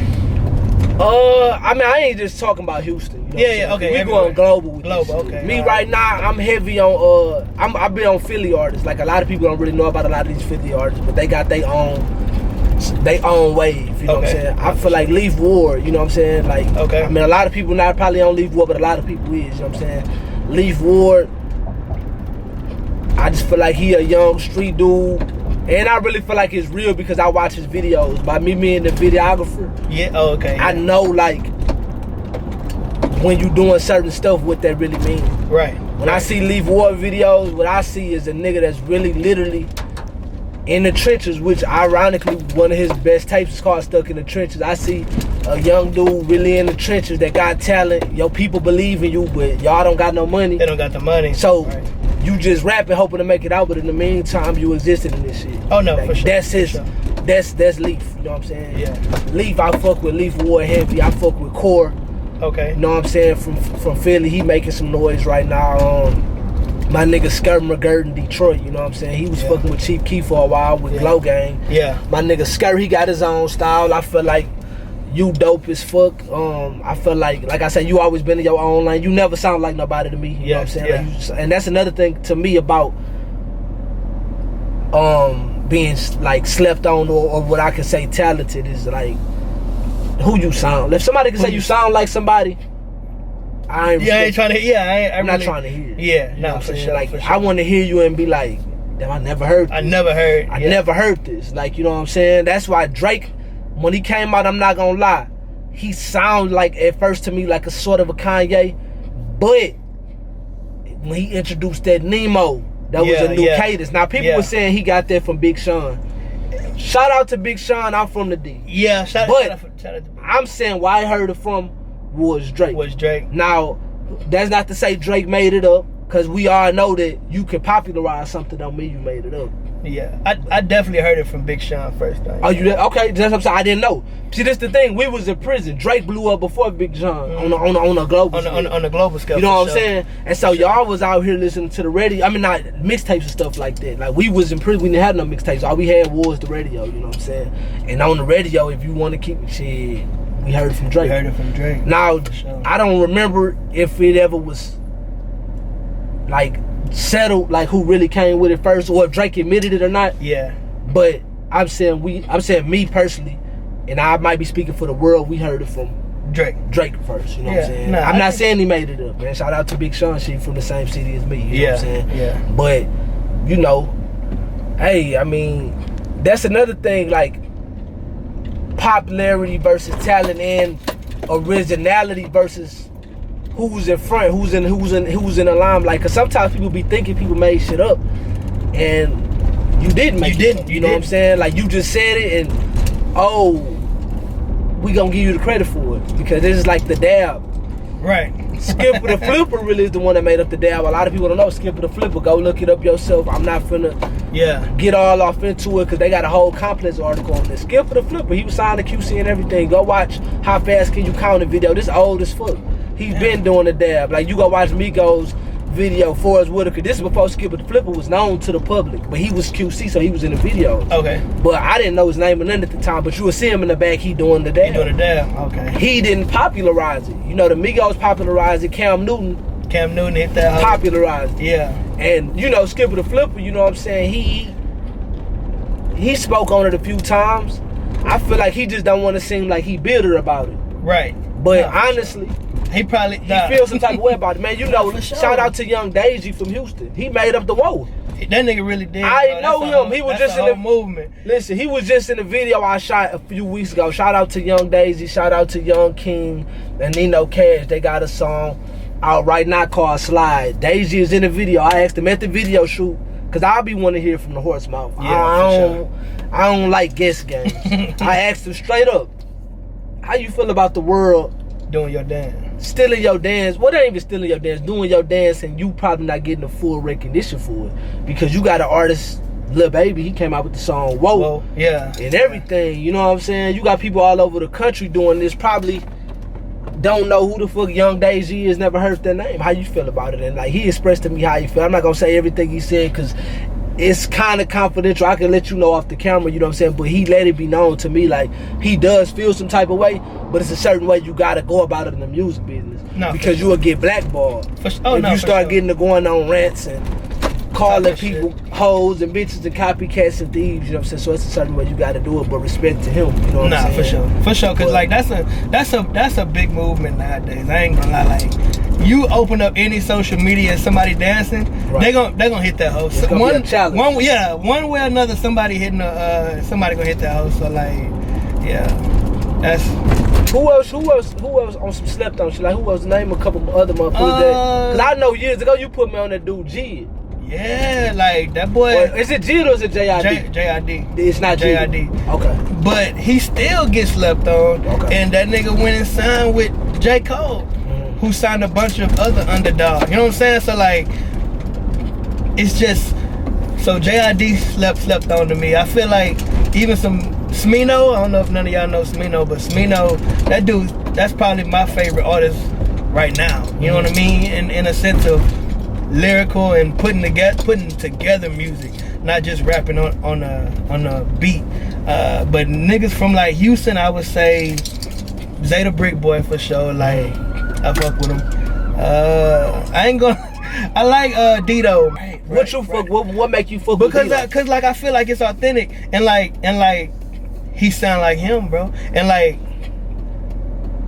I mean, I ain't just talking about Houston. You know Okay. We going global with global. this. Okay. Me right now, I'm heavy on. I've been on Philly artists. Like a lot of people don't really know about a lot of these Philly artists, but they got their own wave. You know what I'm saying? I feel like Leaf Ward. You know what I'm saying? Like, I mean, a lot of people not probably on Leaf Ward, but a lot of people is. You know what I'm saying? Leaf Ward. I just feel like he a young street dude. And I really feel like it's real because I watch his videos. By me being the videographer, I know like when you doing certain stuff, what that really means. Right. When I see Leaf Ward videos, what I see is a nigga that's really literally in the trenches, which ironically one of his best tapes is called Stuck in the Trenches. I see a young dude really in the trenches that got talent. Your people believe in you, but y'all don't got no money. They don't got the money. So you just rapping, hoping to make it out, but in the meantime, you existed in this shit. Oh no, like, for sure. That's his. For sure. That's Leaf. You know what I'm saying? Yeah. Leaf, I fuck with Leaf Ward heavy. I fuck with Core. Okay. You know what I'm saying? From Philly, he making some noise right now. My nigga Skirt McGirt in Detroit, you know what I'm saying? He was fucking with Chief Keef for a while with Glow Gang. Yeah. My nigga Skirt, he got his own style. I feel like you dope as fuck. I feel like I said, you always been in your own lane. You never sound like nobody to me. You know what I'm saying? Yeah. Like and that's another thing to me about being like slept on or what I can say talented is like who you sound. If somebody can say you sound like somebody, I ain't trying to. Yeah, I'm not trying to hear. Yeah, you know what I'm for saying? sure. Like for sure. I want to hear you and be like, damn, I never heard. I never heard this. Like, you know what I'm saying? That's why Drake, when he came out, I'm not gonna lie, he sounded like at first to me like a sort of a Kanye, but when he introduced that Nemo, that was a new cadence. Now people were saying he got that from Big Sean. Shout out to Big Sean. I'm from the D. Yeah, shout out to Big. I'm saying why I heard it from was Drake. Now, that's not to say Drake made it up, because we all know that you can popularize something, don't mean you made it up. Yeah, I definitely heard it from Big Sean first. Though. Oh, you did? Okay, that's what I'm saying. I didn't know. See, that's the thing. We was in prison. Drake blew up before Big Sean on a global scale. On a global scale. You know what I'm saying? And so y'all was out here listening to the radio. I mean, not mixtapes and stuff like that. Like, we was in prison. We didn't have no mixtapes. All we had was the radio. You know what I'm saying? And on the radio, if you want to keep shit, we heard it from Drake. We heard it from Drake. Now, sure. I don't remember if it ever was like settled, like who really came with it first, or if Drake admitted it or not. Yeah. But I'm saying me personally, and I might be speaking for the world, we heard it from Drake first. You know what I'm saying? Nah, I'm not saying he made it up, man. Shout out to Big Sean, she from the same city as me. You know what I'm saying? Yeah. But you know, hey, I mean, that's another thing. Like popularity versus talent and originality versus who's in front, who's in the limelight. Cause sometimes people be thinking people made shit up, and you didn't make it up. You know what I'm saying? Like you just said it, and we gonna give you the credit for it because this is like the dab. Right. Skipper the Flipper really is the one that made up the dab. A lot of people don't know Skipper the Flipper. Go look it up yourself. I'm not finna get all off into it because they got a whole complex article on this. Skipper the Flipper, he was signed to QC and everything. Go watch How Fast Can You Count a video. This old as fuck. He's been doing the dab. Like you go watch Migos video, Forrest Whitaker. This is before Skipper the Flipper was known to the public, but he was QC, so he was in the video. Okay. But I didn't know his name or nothing at the time. But you would see him in the back. He doing the dab. He doing the dab. Okay. He didn't popularize it. You know, the Migos popularized it. Cam Newton hit that. Popularized it. Yeah. And you know, Skipper the Flipper. You know what I'm saying? He spoke on it a few times. I feel like he just don't want to seem like he bitter about it. Right. But honestly, he feels some type of way about it, man. You know, shout out to Young Daisy from Houston. He made up the woe. That nigga really did. I know him. He was just in the movement. Listen, he was just in the video I shot a few weeks ago. Shout out to Young Daisy. Shout out to Young King and Nino Cash. They got a song out right now called Slide. Daisy is in the video. I asked him at the video shoot because I'll be wanting to hear from the horse mouth. Yeah, I don't like guess games. I asked him straight up, how you feel about the world doing your dance? Stealing your dance. What ain't even stealing your dance? Doing your dance and you probably not getting the full recognition for it because you got an artist, Lil Baby. He came out with the song Whoa. Yeah. And everything. You know what I'm saying? You got people all over the country doing this. Probably don't know who the fuck Young Daisy is. Never heard their name. How you feel about it? And like he expressed to me how he feel. I'm not gonna say everything he said because it's kind of confidential. I can let you know off the camera, you know what I'm saying? But he let it be known to me like he does feel some type of way, but it's a certain way you gotta go about it in the music business. No, because you will get blackballed. If you start getting to going on rants and calling people hoes and bitches and copycats and thieves, you know what I'm saying? So it's a certain way you gotta do it, but respect to him, you know what I'm saying? For sure, cause like that's a big movement nowadays. I ain't gonna lie, like you open up any social media and somebody dancing, they gonna hit that host. One way or another, somebody gonna hit that host. So like, yeah, Who else on some slept on shit? Like who else? Name a couple other motherfuckers that. Cause I know years ago you put me on that dude Jid. Yeah, like that boy. Well, is it Jid or is it JID? JID. It's not JID. Okay. But he still gets slept on. Okay. And that nigga went and signed with J. Cole, who signed a bunch of other underdogs. You know what I'm saying? So like, it's just so JID slept on to me. I feel like even some Smino. I don't know if none of y'all know Smino, but Smino, that dude, that's probably my favorite artist right now. You know what I mean? In a sense of lyrical and putting together music, not just rapping on a beat. But niggas from like Houston, I would say Zeta Brick Boy for sure. Like I fuck with him. I ain't gonna. I like Dito. What make you fuck because with Dito? Cause like I feel like it's authentic and like he sound like him, bro. And like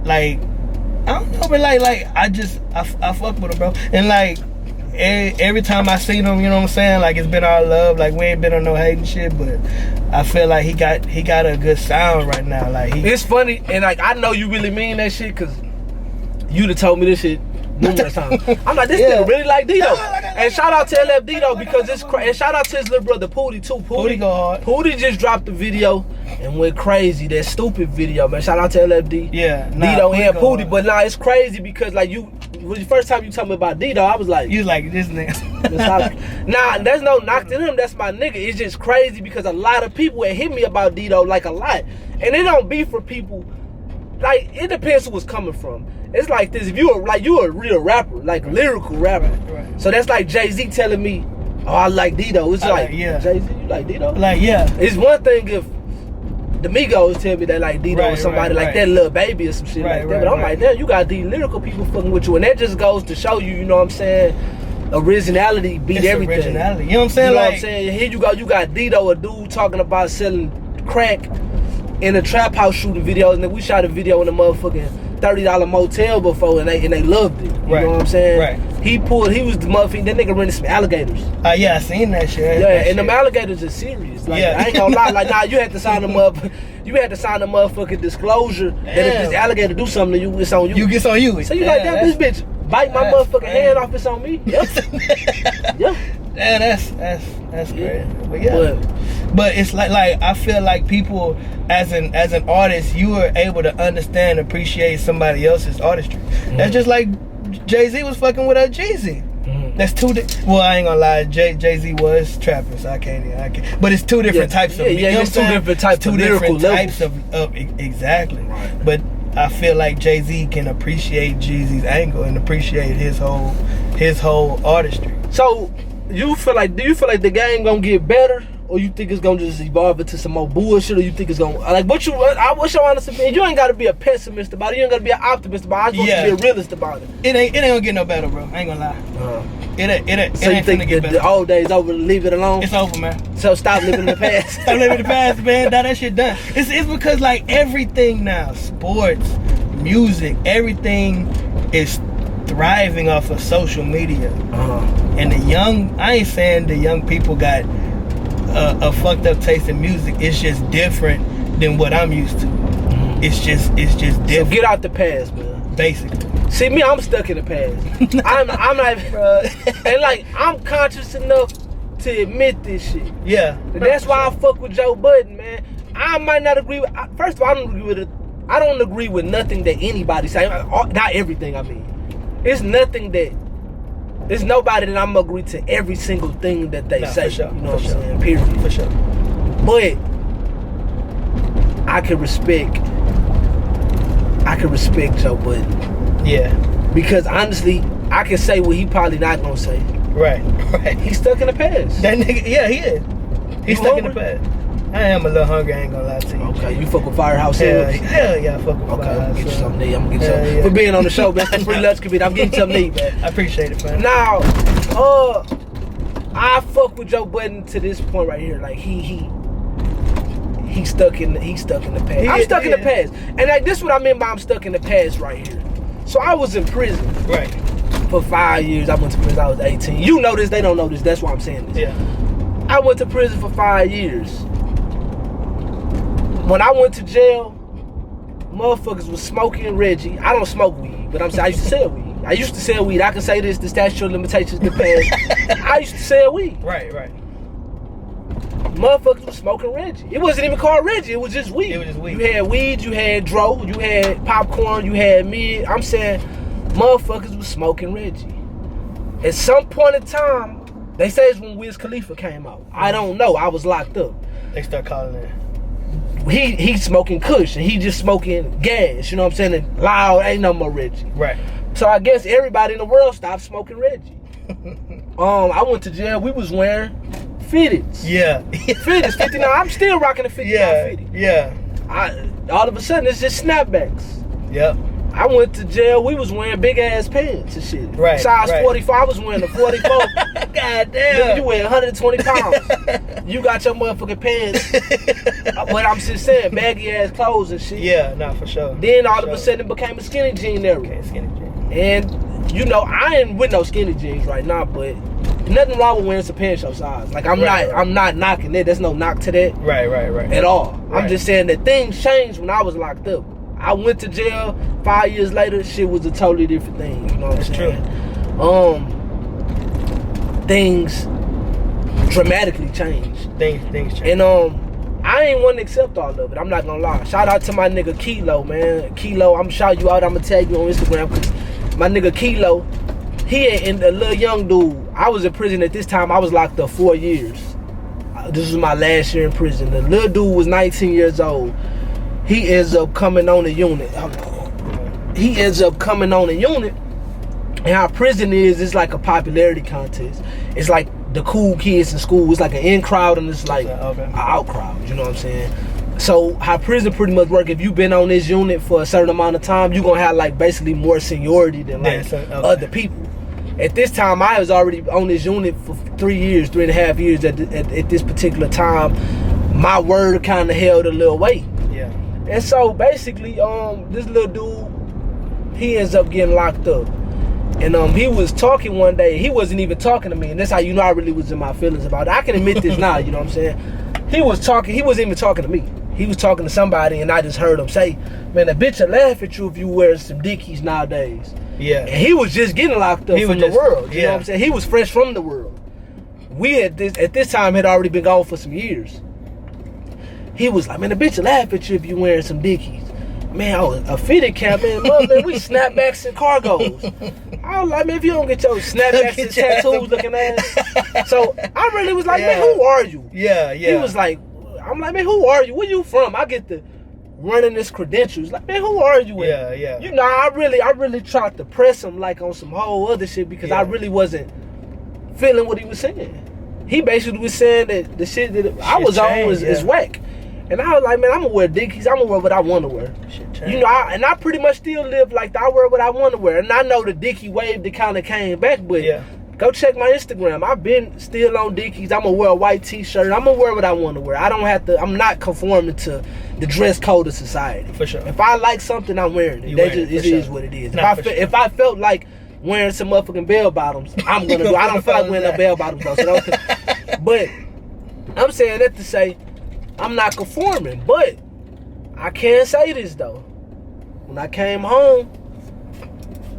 I don't know, but like I fuck with him, bro. And like every time I see him, you know what I'm saying? Like it's been all love. Like we ain't been on no hating shit, but I feel like he got a good sound right now. Like it's funny, and like I know you really mean that shit because you done told me this shit numerous times. I'm like, this nigga really like Dito. And shout out to LF Dito because it's and shout out to his little brother Pootie too. Pootie go hard. Pootie just dropped the video and went crazy. That stupid video, man. Shout out to LFD. Yeah, Dito and Pootie. But nah, it's crazy because like the first time you told me about Dito, I was like, you like this nigga. Nah, there's no knock to him. That's my nigga. It's just crazy because a lot of people had hit me about Dito like a lot, and it don't be for people. Like it depends who it's coming from. It's like this: if you a real rapper, like lyrical rapper. Right. So that's like Jay-Z telling me, "Oh, I like Dito." It's like, yeah, Jay-Z, you like Dito? Like, yeah. It's one thing if the Migos tell me that like Dito or somebody like that Lil Baby or some shit like that. But I'm like, damn, you got these lyrical people fucking with you, and that just goes to show you, you know what I'm saying? Originality beat everything. Originality. You know what I'm saying? You know what I'm saying? Here you go, you got Dito, a dude talking about selling crack in a trap house shooting videos, and then we shot a video in a motherfucking $30 motel before, and they loved it. You know what I'm saying? Right. He was the motherfucker. That nigga rented some alligators. Yeah, I seen that shit. Yeah, and them alligators are serious. Like, I ain't gonna lie. Like, nah, you had to sign them up. You had to sign a motherfucking disclosure that if this alligator do something to you, it's on you. It's on you. So you like, damn, this bitch bite my motherfucking hand off, it's on me. Yep. Yeah. Yeah, that's crazy. But it's like I feel like people as an artist, you are able to understand, appreciate somebody else's artistry. That's just like Jay-Z was fucking with Jeezy. That's well, I ain't gonna lie, Jay-Z was trapping, so I can't. But it's two different types of it's two different types of lyrical types of exactly. Right. But I feel like Jay-Z can appreciate Jeezy's angle and appreciate his whole artistry. So do you feel like the game gonna get better, or you think it's gonna just evolve into some more bullshit, or you think it's gonna like what's your honest opinion? You ain't gotta be a pessimist about it, you ain't gotta be an optimist about it, I just want you to be a realist about it. It ain't gonna get no better, bro. I ain't gonna lie. So you think the old days over, leave it alone? It's over, man. So stop living in the past. Stop living in the past, man. That shit done. It's because like everything now, sports, music, everything is thriving off of social media. And I ain't saying the young people got a fucked up taste in music. It's just different than what I'm used to. It's just different. So get out the past, man. Basically. See me, I'm stuck in the past. I'm not, and like I'm conscious enough to admit this shit. Yeah. And that's why I fuck with Joe Budden, man. I might not agree with. First of all, I don't agree with it. I don't agree with nothing that anybody say. Not everything. I mean, it's nothing that. There's nobody that I'm gonna agree to every single thing that they say. For sure, you know what I'm saying? Period. For sure. But I can respect Joe Budden. Yeah. Because honestly, I can say what he probably not gonna say. Right. He's stuck in the past. That nigga, yeah, he is. He's stuck in the past. I am a little hungry, I ain't gonna lie to you. Okay, you fuck with Firehouse Hills? Hills? Hell yeah, I fuck with Okay, Firehouse I'm gonna get you Hills. something to eat. I'm gonna get you something. Yeah. For being on the show, man. It's a free lunch committee. I'm getting something to eat, man. I appreciate it, man. Now, I fuck with Joe Budden to this point right here. Like he's stuck in the past. I'm stuck in the past. And like this is what I mean by I'm stuck in the past right here. So I was in prison. Right. For 5 years. I went to prison. I was 18. You know this, they don't know this. That's why I'm saying this. Yeah. I went to prison for 5 years. When I went to jail, motherfuckers was smoking Reggie. I don't smoke weed, but I'm saying I used to sell weed. I used to sell weed. I can say this, the statute of limitations depends. I used to sell weed. Right. Motherfuckers was smoking Reggie. It wasn't even called Reggie, it was just weed. It was just weed. You had weed, you had dro, you had popcorn, you had mid. I'm saying motherfuckers was smoking Reggie. At some point in time, they say it's when Wiz Khalifa came out. I don't know. I was locked up. They start calling it. He's smoking Kush and he just smoking gas, you know what I'm saying? And loud, ain't no more Reggie. Right. So I guess everybody in the world stopped smoking Reggie. I went to jail. We was wearing fitteds. Yeah. Fitteds, 59. I'm still rocking the 59 fitted. Yeah. All of a sudden, it's just snapbacks. Yep. I went to jail. We was wearing big ass pants and shit. Right. Size right. 44. I was wearing a 44. God damn. Nigga, you weigh 120 pounds. You got your motherfucking pants. But I'm just saying, baggy ass clothes and shit. Yeah, nah, for sure. Then all of a sudden, it became a skinny jean era. Okay, skinny jean. And you know, I ain't with no skinny jeans right now, but nothing wrong with wearing some pants your size. Like I'm not knocking it. There's no knock to that. Right. At all. Right. I'm just saying that things changed when I was locked up. I went to jail 5 years later, shit was a totally different thing. You know what I'm saying? True. Things dramatically changed. Things change. And I ain't want to accept all of it. I'm not gonna lie. Shout out to my nigga Kilo, man. Kilo, I'm gonna shout you out. I'm gonna tag you on Instagram because my nigga Kilo, he and the little young dude. I was in prison at this time. I was locked up 4 years. This was my last year in prison. The little dude was 19 years old. He ends up coming on the unit. And how prison is, it's like a popularity contest. It's like the cool kids in school. It's like an in crowd and it's like an out crowd. You know what I'm saying? So how prison pretty much work, if you've been on this unit for a certain amount of time, you're gonna have like basically more seniority than like other people. At this time, I was already on this unit for 3.5 years at this particular time. My word kind of held a little weight. Yeah. And so basically, this little dude, he ends up getting locked up. And he was talking one day. He wasn't even talking to me, and that's how you know I really was in my feelings about it. I can admit this now, you know what I'm saying? He was talking. He wasn't even talking to me. He was talking to somebody, and I just heard him say, "Man, a bitch will laugh at you if you wear some Dickies nowadays." Yeah. And he was just getting locked up from the world. You know what I'm saying? He was fresh from the world. We at this time had already been gone for some years. He was like, "Man, a bitch will laugh at you if you wearing some Dickies." Man, I was a fitted cap, man. Man, we snapbacks and cargos. I was like, man, if you don't get your snapbacks and tattoos looking ass. So I really was like, man, who are you? Yeah. He was like, I'm like, man, who are you? Where you from? I get the running his credentials. Like, man, who are you? Yeah. You know, I really tried to press him like on some whole other shit because I really wasn't feeling what he was saying. He basically was saying that the shit that I was on is whack. And I was like, man, I'm gonna wear Dickies. I'm gonna wear what I want to wear. You know, I pretty much still live like that. I wear what I want to wear. And I know the Dickie wave that kind of came back, but go check my Instagram. I've been still on Dickies. I'm gonna wear a white t-shirt. I'm gonna wear what I want to wear. I don't have to, I'm not conforming to the dress code of society. For sure. If I like something, I'm wearing it. It is what it is. If I felt like wearing some motherfucking bell bottoms, I'm gonna do it. I don't feel like wearing no bell bottoms though. So but I'm saying that to say, I'm not conforming, but I can say this though. When I came home,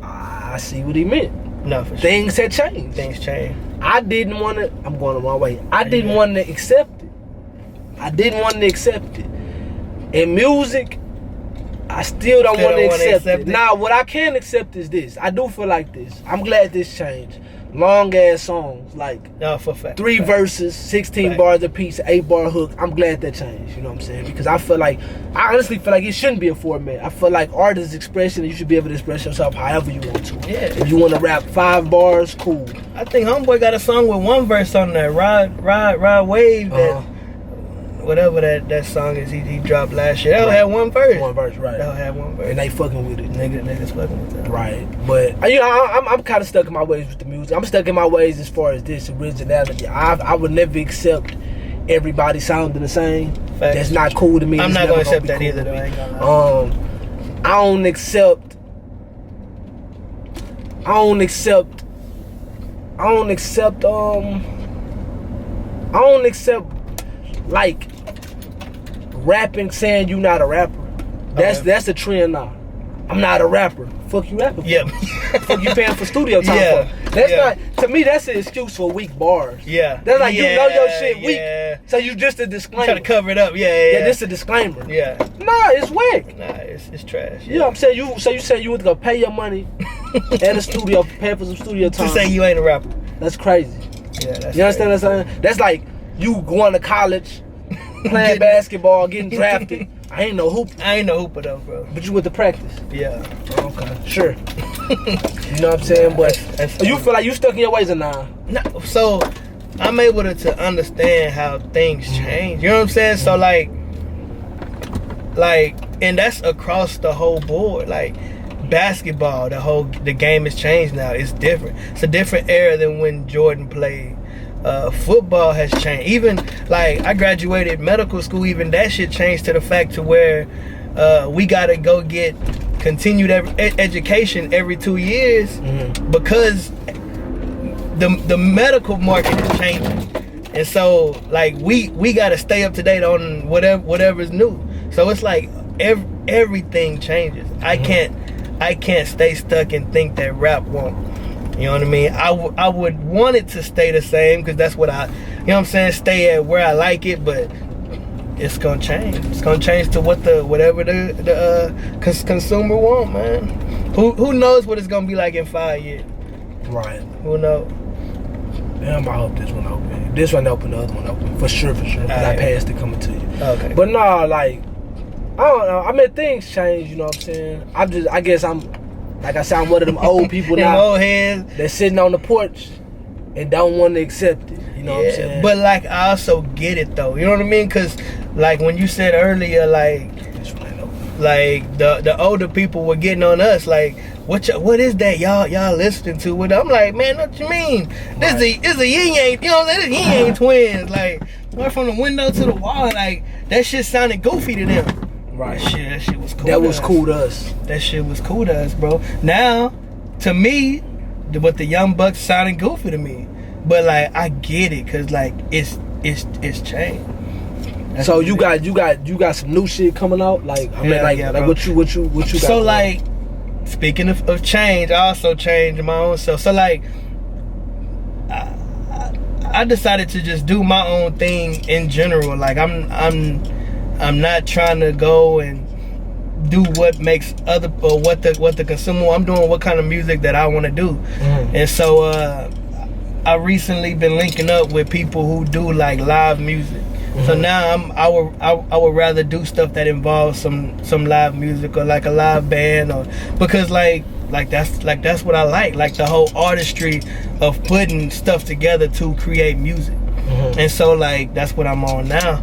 I see what he meant. No, for sure. Things had changed. Things changed. I didn't want to, I'm going the wrong way. I didn't want to accept it. In music, I still don't want to accept it. Now, what I can accept is this. I do feel like this. I'm glad this changed. Long ass songs, like 3 verses, 16 bars a piece, 8-bar hook. I'm glad that changed, you know what I'm saying? Because I honestly feel like it shouldn't be a format. I feel like art is expression and you should be able to express yourself however you want to. Yeah. If you want to rap 5 bars, cool. I think Homeboy got a song with 1 verse on there, Ride Wave, that whatever that song is he dropped last year. That had 1 verse. 1 verse, right. That had 1 verse. And they fucking with it. Niggas fucking with that. Right. But you know, I'm kind of stuck in my ways with the music. I'm stuck in my ways as far as this originality. I would never accept everybody sounding the same. Facts. That's not cool to me. I'm not gonna accept that either though. I ain't gonna lie. I don't accept like rapping saying you not a rapper. That's the trend now. I'm not a rapper. Fuck you rapping for. Yeah. Fuck you paying for studio time Yeah. for. That's not, to me, that's an excuse for weak bars. Yeah. That's like, you know your shit Yeah. weak. So you just a disclaimer. Trying to cover it up. Yeah. Yeah, this a disclaimer. Yeah. Nah, it's whack. Nah, it's trash. You know what I'm saying? You said you was gonna pay your money at the studio, pay for some studio time. To say you ain't a rapper. That's crazy. Yeah, that's You understand what I'm saying? That's like you going to college, playing basketball, getting drafted. I ain't no hooper. I ain't no hooper though, bro. But you went to practice. Yeah. Okay. Sure. You know what I'm saying? But you feel like you stuck in your ways or nah? No, so I'm able to understand how things change. You know what I'm saying? So like, and that's across the whole board. Like basketball, the game has changed now. It's different. It's a different era than when Jordan played. Football has changed. Even like I graduated medical school, even that shit changed to the fact to where we gotta go get continued education every 2 years because the medical market is changing, and so like we gotta stay up to date on whatever's new. So it's like everything changes. I can't stay stuck and think that rap won't. You know what I mean? I would want it to stay the same because that's what you know what I'm saying, stay at where I like it, but it's gonna change. It's gonna change to whatever the consumer want, man. Who knows what it's gonna be like in 5 years? Right. Who knows? Damn, I hope this one open. This one open, the other one open. For sure. But I passed it coming to you. Okay. But nah, like, I don't know. I mean, things change, you know what I'm saying? I guess I'm, like I said, I'm one of them old people Them now. old heads. That's sitting on the porch and don't want to accept it. You know what I'm saying? But like, I also get it though. You know what I mean? Because like when you said earlier, like the older people were getting on us, like, what is that y'all listening to? What I'm like, man, what you mean? This is a yin yang, you know what I'm saying? This yin yang twins, like, went from the window to the wall, like that shit sounded goofy to them. Right. That shit was cool. That was cool to us. That shit was cool to us, bro. Now, to me, what the Young Bucks sounding goofy to me, but like I get it, cause like it's changed. That's so you got some new shit coming out, like I mean, like what you got? So like, speaking of change, I also changed my own self. So like, I decided to just do my own thing in general. Like I'm not trying to go and do what makes what the consumer. I'm doing what kind of music that I want to do, and so I recently been linking up with people who do like live music. So now I would rather do stuff that involves some live music or like a live band, or because like that's what I like the whole artistry of putting stuff together to create music. And so like that's what I'm on now.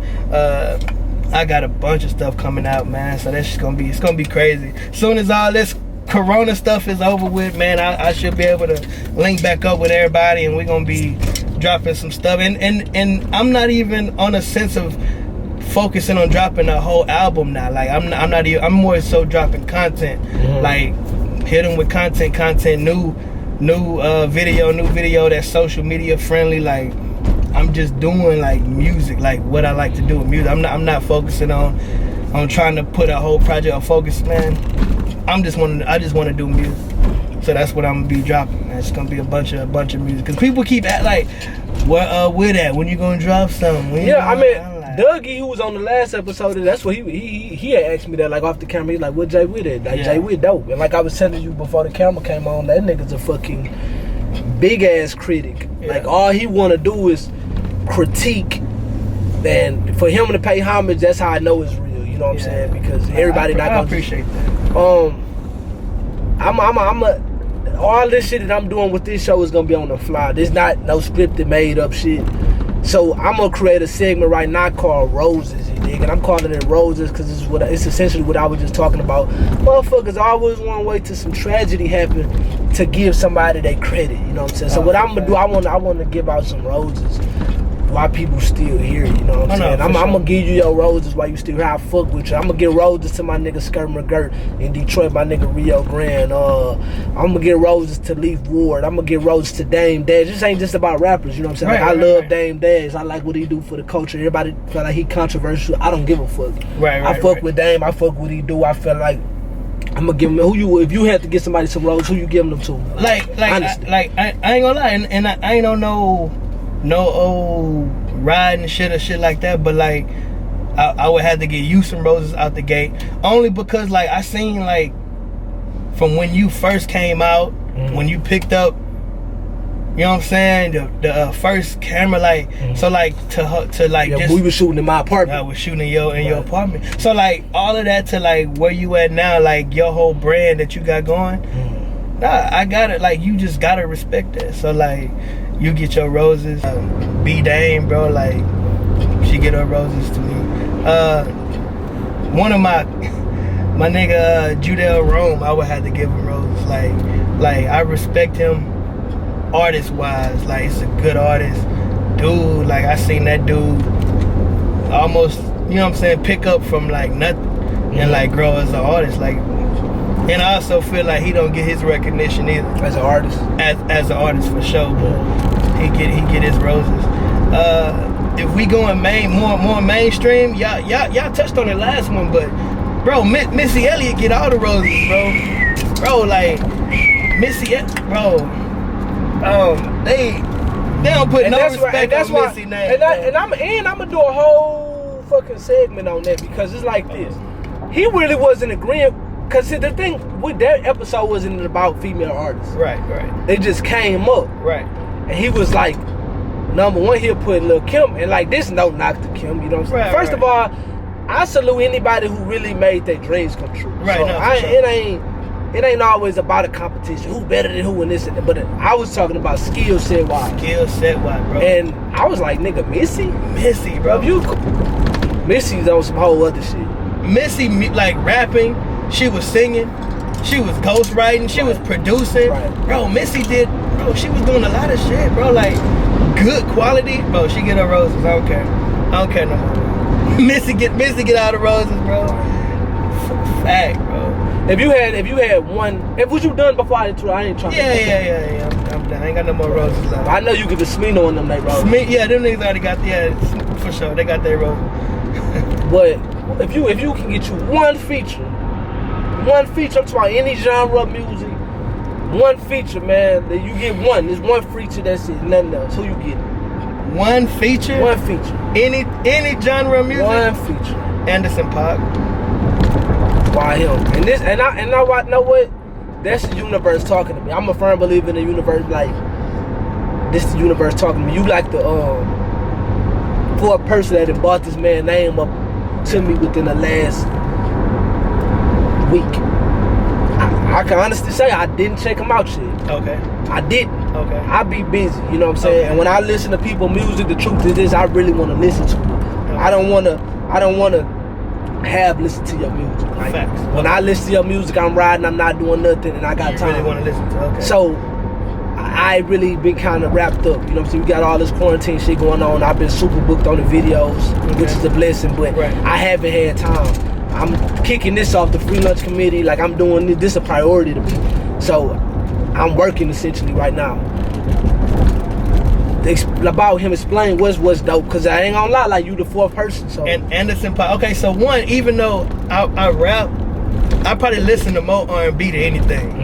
I got a bunch of stuff coming out, man, so that's just gonna be crazy. As soon as all this Corona stuff is over with, man, I should be able to link back up with everybody, and we're gonna be dropping some stuff. And I'm not even on a sense of focusing on dropping a whole album now. Like I'm more so dropping content. Like hit them with content, new video that's social media friendly. Like I'm just doing like music, like what I like to do with music. I'm not focusing on trying to put a whole project on focus, man. I just want to do music. So that's what I'm gonna be dropping, man. It's gonna be a bunch of music. Cause people keep at like, where that? When you gonna drop something? Yeah, I mean, Dougie, who was on the last episode, that's what he had asked me that, like off the camera. He's like, "What Jay Witt at?" Like Jay Witt dope. And like I was telling you before the camera came on, that nigga's a fucking big ass critic. Yeah. Like all he wanna do is critique, and for him to pay homage, that's how I know it's real. You know what I'm saying? Because everybody not gonna appreciate that. All this shit that I'm doing with this show is gonna be on the fly. There's not no scripted, made up shit. So I'm gonna create a segment right now called Roses, you dig? And I'm calling it Roses because it's essentially what I was just talking about. Motherfuckers always want to wait till some tragedy happen to give somebody their credit. You know what I'm saying? So what I'm gonna do, I want to give out some roses why people still here, you know what I'm saying? I'm gonna give you your roses while you still here. I fuck with you. I'm gonna give roses to my nigga Skirt McGirt in Detroit, my nigga Rio Grande. I'm gonna give roses to Leaf Ward. I'm gonna give roses to Dame Dash. This ain't just about rappers, you know what I'm saying? Like, I love Dame Dash. I like what he do for the culture. Everybody feel like he controversial. I don't give a fuck. I fuck with Dame. I fuck what he do. I feel like I'm gonna give him if you had to give somebody some roses, who you giving them to? I ain't gonna lie, and I ain't on no old riding shit or shit like that, but like I would have to get you some roses out the gate, only because like I seen like from when you first came out, when you picked up, you know what I'm saying, the first camera, like so like to like just, we was shooting in my apartment. I was shooting in your apartment. So like all of that to like where you at now, like your whole brand that you got going. Nah, I got it. Like you just gotta respect that. So like you get your roses. B Dame, bro, like she get her roses to me. One of my nigga Judell Rome, I would have to give him roses. Like I respect him artist wise. Like he's a good artist, dude. Like I seen that dude almost, you know what I'm saying, pick up from like nothing and like grow as an artist. Like, and I also feel like he don't get his recognition either as an artist. As an artist for sure, but he get his roses. If we going more mainstream, y'all touched on the last one, but bro, Missy Elliott get all the roses, bro. Like Missy, bro. They don't put no respect on Missy name. And I'm gonna do a whole fucking segment on that, because it's like this. He really wasn't agreeing, because the thing with that episode wasn't about female artists. Right. They just came up. Right. And he was like, number one, he'll put Lil' Kim, and like this no knock to Kim, you know what I'm saying? First of all, I salute anybody who really made their dreams come true. Right. So No, it ain't always about a competition, who better than who and this and that. But I was talking about skill set wise, bro. And I was like, nigga, Missy, bro. Missy's on some whole other shit. Missy, like rapping, she was singing, she was ghostwriting, she was producing. Bro, Missy did, bro, she was doing a lot of shit, bro. Like good quality, bro. She get her roses. I don't care no more. Missy get all the roses, bro. Fact, bro. If you had one, was you done before I ain't trying? Yeah. I'm done. I ain't got no more roses left. I know you get the Smino on them, like roses. Yeah, them niggas already got for sure. They got their roses. But if you can get you one feature, I'm talking about any genre of music, one feature, man, that you get one. There's one feature, that's it, nothing else. Who you get? One feature? One feature. Any genre of music? One feature. Anderson .Paak. Why him? And I know what? That's the universe talking to me. I'm a firm believer in the universe. Like, this is the universe talking to me. You like the for a person that had bought this man's name up to me within the last week, I can honestly say I didn't check him out shit. Okay. I didn't. Okay. I be busy, you know what I'm saying? Okay. And when I listen to people music, the truth is this, I really want to listen to it. Okay. I don't want to have listen to your music. Like, facts. When I listen to your music, I'm riding, I'm not doing nothing, and I got time. You really want to listen to? Okay. So I really been kind of wrapped up, you know what I'm saying? We got all this quarantine shit going on. I've been super booked on the videos, which is a blessing, but I haven't had time. I'm kicking this off the free lunch committee, like I'm doing this a priority to me. So I'm working essentially right now. About him explain what's dope, because I ain't gonna lie, like you the fourth person. So and Anderson .Paak. Okay, so one, even though I rap, I probably listen to more R&B than anything.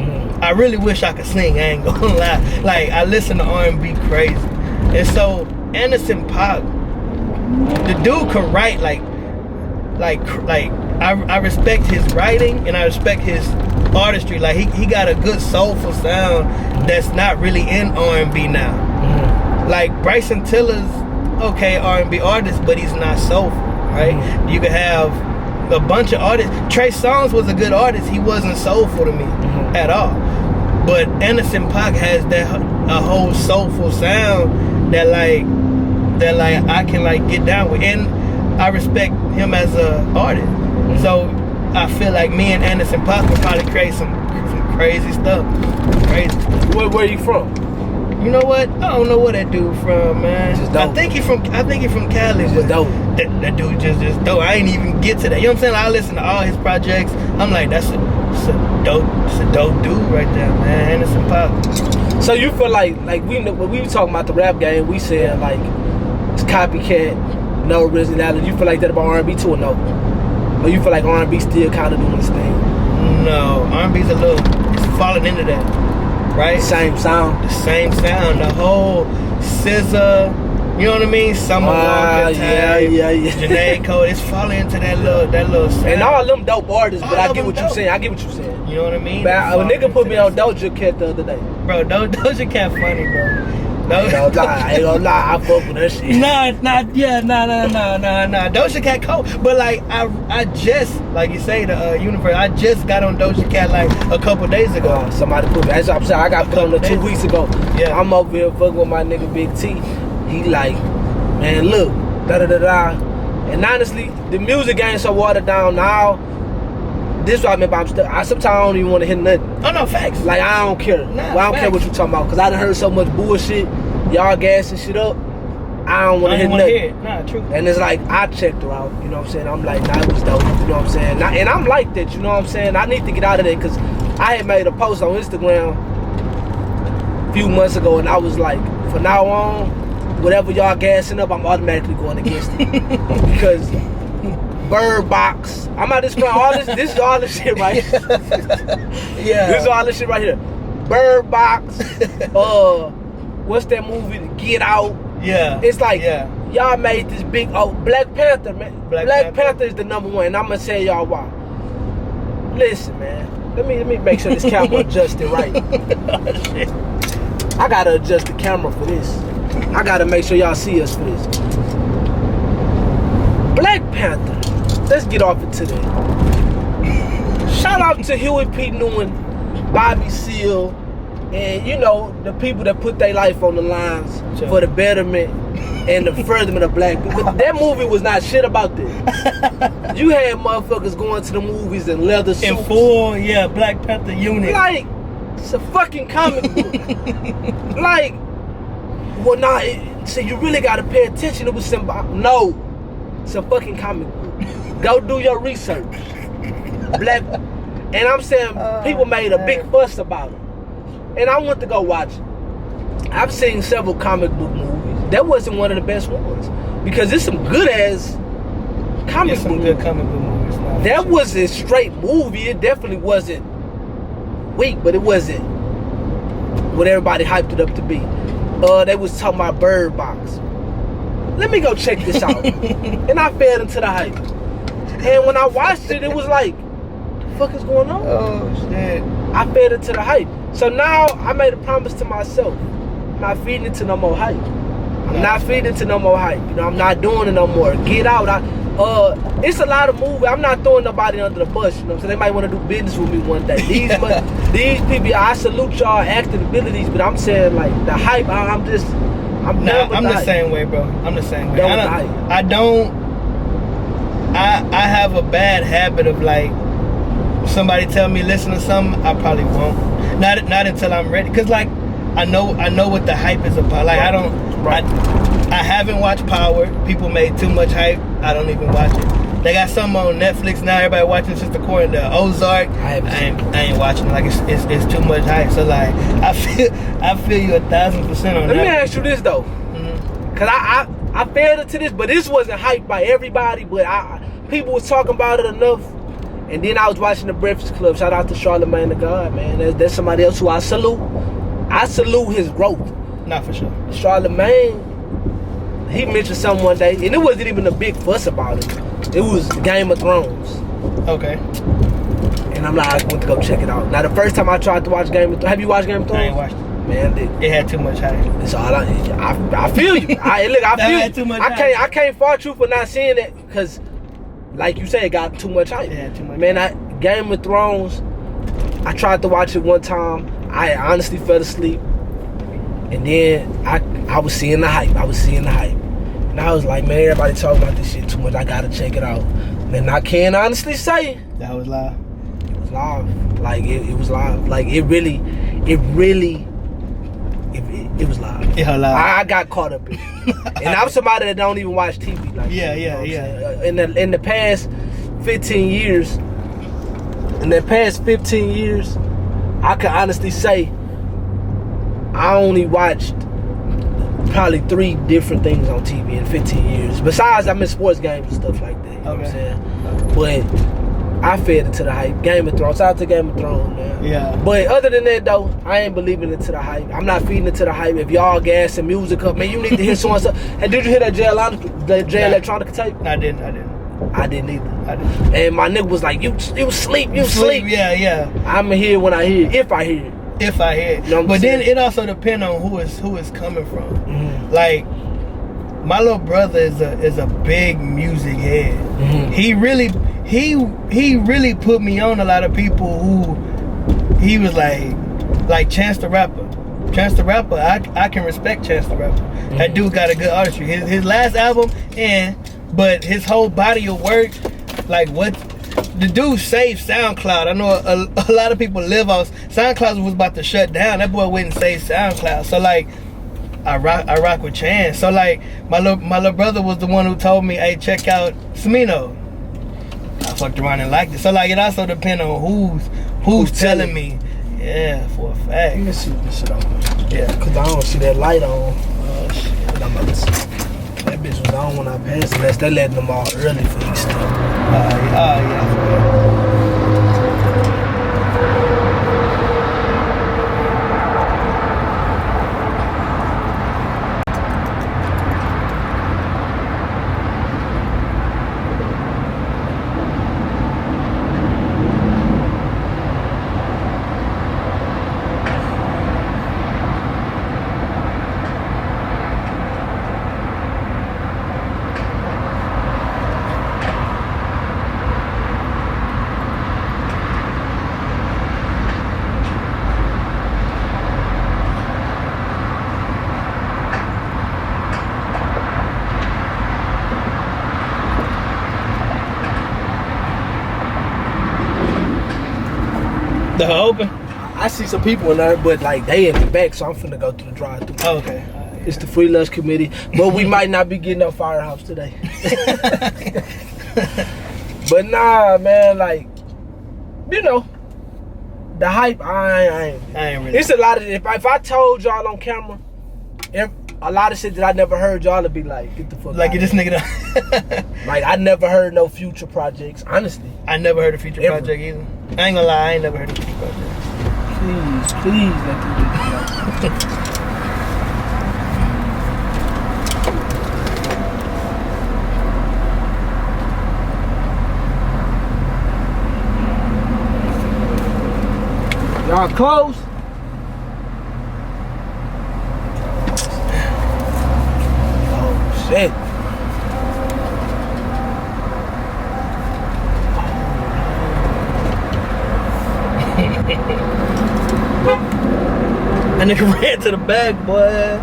I really wish I could sing, I ain't gonna lie. Like I listen to R&B crazy. And so Anderson .Paak, the dude can write like I respect his writing and I respect his artistry. Like he got a good soulful sound that's not really in R&B now. Like Bryson Tiller's okay R&B artist, but he's not soulful, right? You could have a bunch of artists. Trey Songz was a good artist. He wasn't soulful to me at all. But Anderson .Paak has a whole soulful sound that like I can like get down with, and I respect him as a artist. So I feel like me and Anderson .Paak will probably create some crazy stuff. Crazy. Where are you from? You know what? I don't know where that dude from, man. Just dope. I think he from Cali. Just dope. That dude just dope. I ain't even get to that. You know what I'm saying? I listen to all his projects. I'm like, it's a dope dude right there, man. Anderson Paak. So you feel like when we were talking about the rap game, we said like it's copycat, no originality. You feel like that about R&B too, or no? Or you feel like R&B still kind of doing this thing? No, R&B's it's falling into that. Right? Same sound. The same sound. The whole scissor, you know what I mean? Summer Walker type, yeah. Janae Cole. It's falling into that little sound. And all them dope artists, but All I of get them what you're dope. saying. I get what you're saying. You know what I mean? But a nigga put me on Doja Cat the other day. Bro, Doja Cat funny, bro. I ain't gonna lie, I fuck with that shit. Nah. Doja Cat cold, but like I just, like you say, the universe. I just got on Doja Cat like a couple days ago. Somebody put me. That's what I'm saying. I got put on it 2 weeks ago. Yeah. I'm over here fucking with my nigga Big T. He like, man, look, da da da da. And honestly, the music game so watered down now. This is what I mean by sometimes I don't even want to hear nothing. Oh no, facts. Like I don't care. Nah, Well, I don't care what you talking about, cause I done heard so much bullshit. Y'all gassing shit up. I don't want to hear nothing. Hear it. Nah, true. And it's like I checked her out. You know what I'm saying? I'm like, nah, it was dope. You know what I'm saying? And I'm like that. You know what I'm saying? I need to get out of there, cause I had made a post on Instagram a few months ago, and I was like, from now on, whatever y'all gassing up, I'm automatically going against it, because Bird Box. I'm not describing all this. This is all the shit right here. Yeah. This is all this shit right here. Bird Box. What's that movie? Get Out. Yeah. It's like, yeah. y'all made this big, Black Panther, man. Black Panther is the number one, and I'm gonna tell y'all why. Listen, man. Let me make sure this camera adjusted right. Shit. I gotta adjust the camera for this. I gotta make sure y'all see us for this. Black Panther. Let's get off into that. Shout out to Huey P. Newman, Bobby Seale, and you know, the people that put their life on the lines for the betterment and the furtherment of black people. But that movie was not shit about this. You had motherfuckers going to the movies in leather suits. In full, Black Panther unit. Like, it's a fucking comic book. Like, well, nah, so you really gotta pay attention. It was no, it's a fucking comic book. Go do your research. Black, and I'm saying people made a big fuss about it. And I went to go watch it. I've seen several comic book movies. That wasn't one of the best ones, because there's some good ass comic book good comic book movies. That was a straight movie. It definitely wasn't weak, but it wasn't what everybody hyped it up to be. They was talking about Bird Box. Let me go check this out. And I fell into the hype. And when I watched it, it was like, the fuck is going on? Oh shit. I fell into the hype. So now I made a promise to myself. I'm not feeding into no more hype. I'm not feeding into no more hype. You know, I'm not doing it no more. Get out. It's a lot of movies. I'm not throwing nobody under the bus. You know, so they might want to do business with me one day. These people, I salute y'all acting abilities, but I'm saying like the hype. I'm the same way, bro. I'm the same way. I have a bad habit of like, somebody tell me listen to something, I probably won't. Not until I'm ready. Cause like I know what the hype is about. Like I haven't watched Power. People made too much hype. I don't even watch it. They got something on Netflix now. Everybody watching since the corner. The Ozark. I ain't watching it. Like it's too much hype. So like I feel you 1,000% on that. Let me ask you this though, cause I fell into this, but this wasn't hyped by everybody. But people was talking about it enough. And then I was watching The Breakfast Club. Shout out to Charlamagne the God, man. That's somebody else who I salute. I salute his growth. Not for sure. Charlamagne, he mentioned something one day, and it wasn't even a big fuss about it. It was Game of Thrones. Okay. And I'm like, I went to go check it out. Now, the first time I tried to watch Game of Thrones, have you watched Game of Thrones? I ain't watched it. Man, it had too much hype. It's all I feel you. I feel had too much you. I can't fault you for not seeing it, because like you said, it got too much hype. Yeah, too much. Man, Game of Thrones, I tried to watch it one time. I honestly fell asleep. And then I was seeing the hype. And I was like, man, everybody talking about this shit too much. I gotta check it out. And I can honestly say that was live. It was live. Like it was live. Like it really it was live. Yeah, live. I got caught up in it. And I'm somebody that don't even watch TV. Like Yeah, that, you know what I'm yeah. saying? In the past 15 years, I can honestly say I only watched probably 3 different things on TV in 15 years. Besides, I'm in sports games and stuff like that. You know what I'm saying? But I fed into the hype. Game of Thrones. Shout out to Game of Thrones, man. Yeah. But other than that, though, I ain't believing into the hype. I'm not feeding into the hype. If y'all gas and music up, man, you need to hear so and so. And did you hear that Jay Electronica tape? I didn't I didn't either. I didn't. And my nigga was like, you sleep. Yeah. I'ma hear when I hear it, if I hear it. If I hear it. You know what I'm But then saying? it also depends on who is coming from. Mm-hmm. Like, my little brother is a big music head. Mm-hmm. He really put me on a lot of people who he was like Chance the Rapper. Chance the Rapper, I can respect Chance the Rapper. Mm-hmm. That dude got a good artistry. His last album, but his whole body of work, like what the dude saved SoundCloud. I know a lot of people live off SoundCloud was about to shut down. That boy went and saved SoundCloud. So like I rock with Chance. So like my little brother was the one who told me, hey, check out Smino. I fucked around and liked it. So like it also depends on who's telling me. Yeah, for a fact. Let me see this shit on. Yeah. Cause I don't see that light on. Oh shit. But I'm about to see. That bitch was on when I passed unless they letting them all early for Easter. Yeah. The open? I see some people in there, but like they in the back, so I'm finna go through the drive-thru. Oh, okay. It's the free lunch committee, but we might not be getting up Firehouse today. But nah, man, like, you know, the hype, I ain't really. It's a lot of, if I told y'all on camera, a lot of shit that I never heard, y'all would be like, get the fuck Like out this of nigga here. Like, I never heard no Future projects, honestly. I never heard of Future Ever. Project either. I ain't gonna lie, I ain't never heard of Future Project. Please let them bitches know. Y'all close? Oh shit. That nigga ran to the back, boy.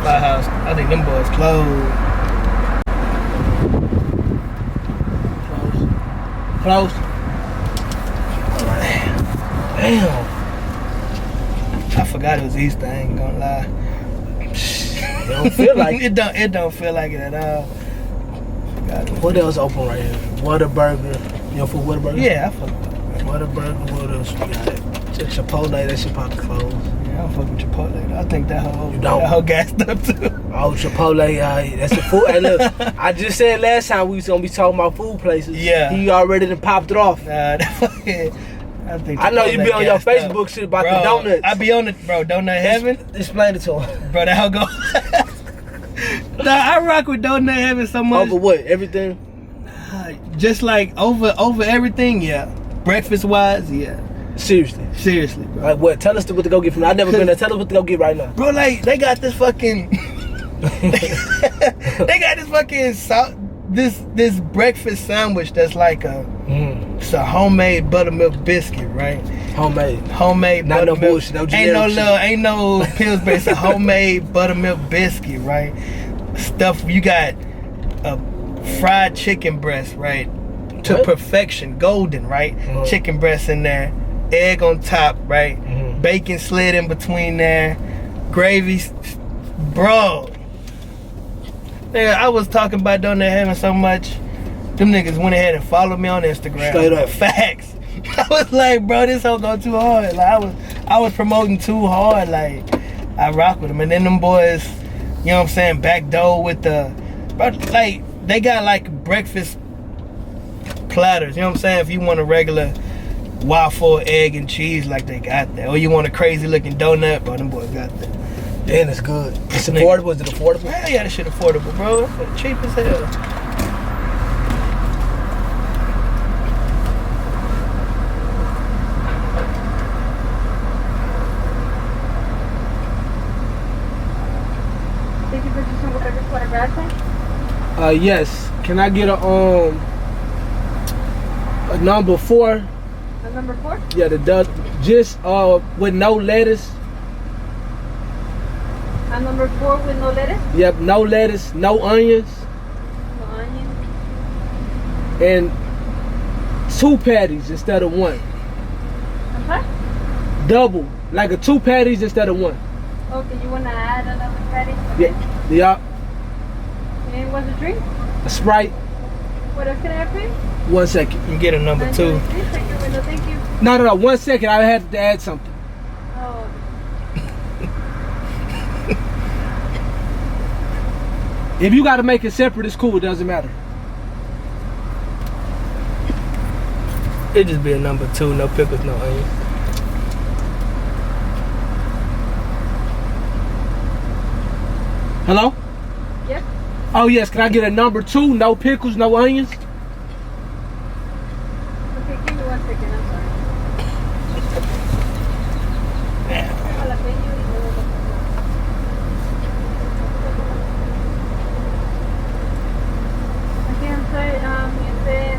Firehouse, I think them boys closed. Close. Damn. I forgot it was Easter, I ain't gonna lie. It don't feel like it don't feel like it at all. Forgot it. What else open right here? Whataburger. You know for Whataburger? Yeah, I fuck with that. Whataburger, what else we got? Chipotle, that shit probably closed. Yeah, I don't fuck with Chipotle though. I think that whole, You don't? that whole gassed up too. Oh, Chipotle, that's the food. Hey, look, I just said last time we was gonna be talking about food places. Yeah. He already done popped it off. Nah, that fucking, I know you Chipotle be on your gassed up. Facebook shit about Bro, the donuts. I be on it, bro. Donut Heaven, Explain it to him. bro. That how go. Nah, I rock with Donut Heaven so much. Over what? Everything? Just like over everything, yeah. Breakfast wise, yeah. Seriously, bro. Like what? Tell us what to go get from there. I never been there. Tell us what to go get right now. Bro, like they got this fucking, they got this fucking this breakfast sandwich that's like it's a homemade buttermilk biscuit, right? Homemade. Not no buttermilk. bullshit, no generic Ain't no Pillsbury. It's a homemade buttermilk biscuit, right? Stuff. You got a fried chicken breast, right? To What? perfection, golden, right? Chicken breast in there, egg on top, right? Bacon slid in between there, gravy, bro. Nigga, I was talking about doing that having so much. Them niggas went ahead and followed me on Instagram. Straight up. Facts. I was like, bro, this don't go too hard. Like I was promoting too hard. Like I rock with them, and then them boys, you know what I'm saying, backdoor with the, bro, like they got like breakfast platters. You know what I'm saying? If you want a regular waffle, egg, and cheese, like they got that, or you want a crazy looking donut, bro, them boys got that. Damn, it's good. It's affordable. Is it affordable? Hell yeah, this shit affordable, bro. Cheap as hell. Did you purchase some whatever for a grad time? Yes. Can I get a number 4? A number 4? Yeah, just with no lettuce. A number 4 with no lettuce? Yep, no lettuce, no onions, No onion. and 2 patties instead of 1. I'm sorry? Double, like a 2 patties instead of 1. Okay, you want to add another patty? Yeah, yeah. And what's the drink? A Sprite. What else can I have for you? 1 second. You get a number 2. Thank you, window. Thank you. No. 1 second. I had to add something. Oh, If you got to make it separate, it's cool. It doesn't matter. It just be a number 2, no pickles, no onions. Hello? yep. Oh yes. Can I get a number 2? No pickles, no onions. Okay, give me 1 second. I'm sorry. Jalapeno y luego- Okay, I'm sorry. You said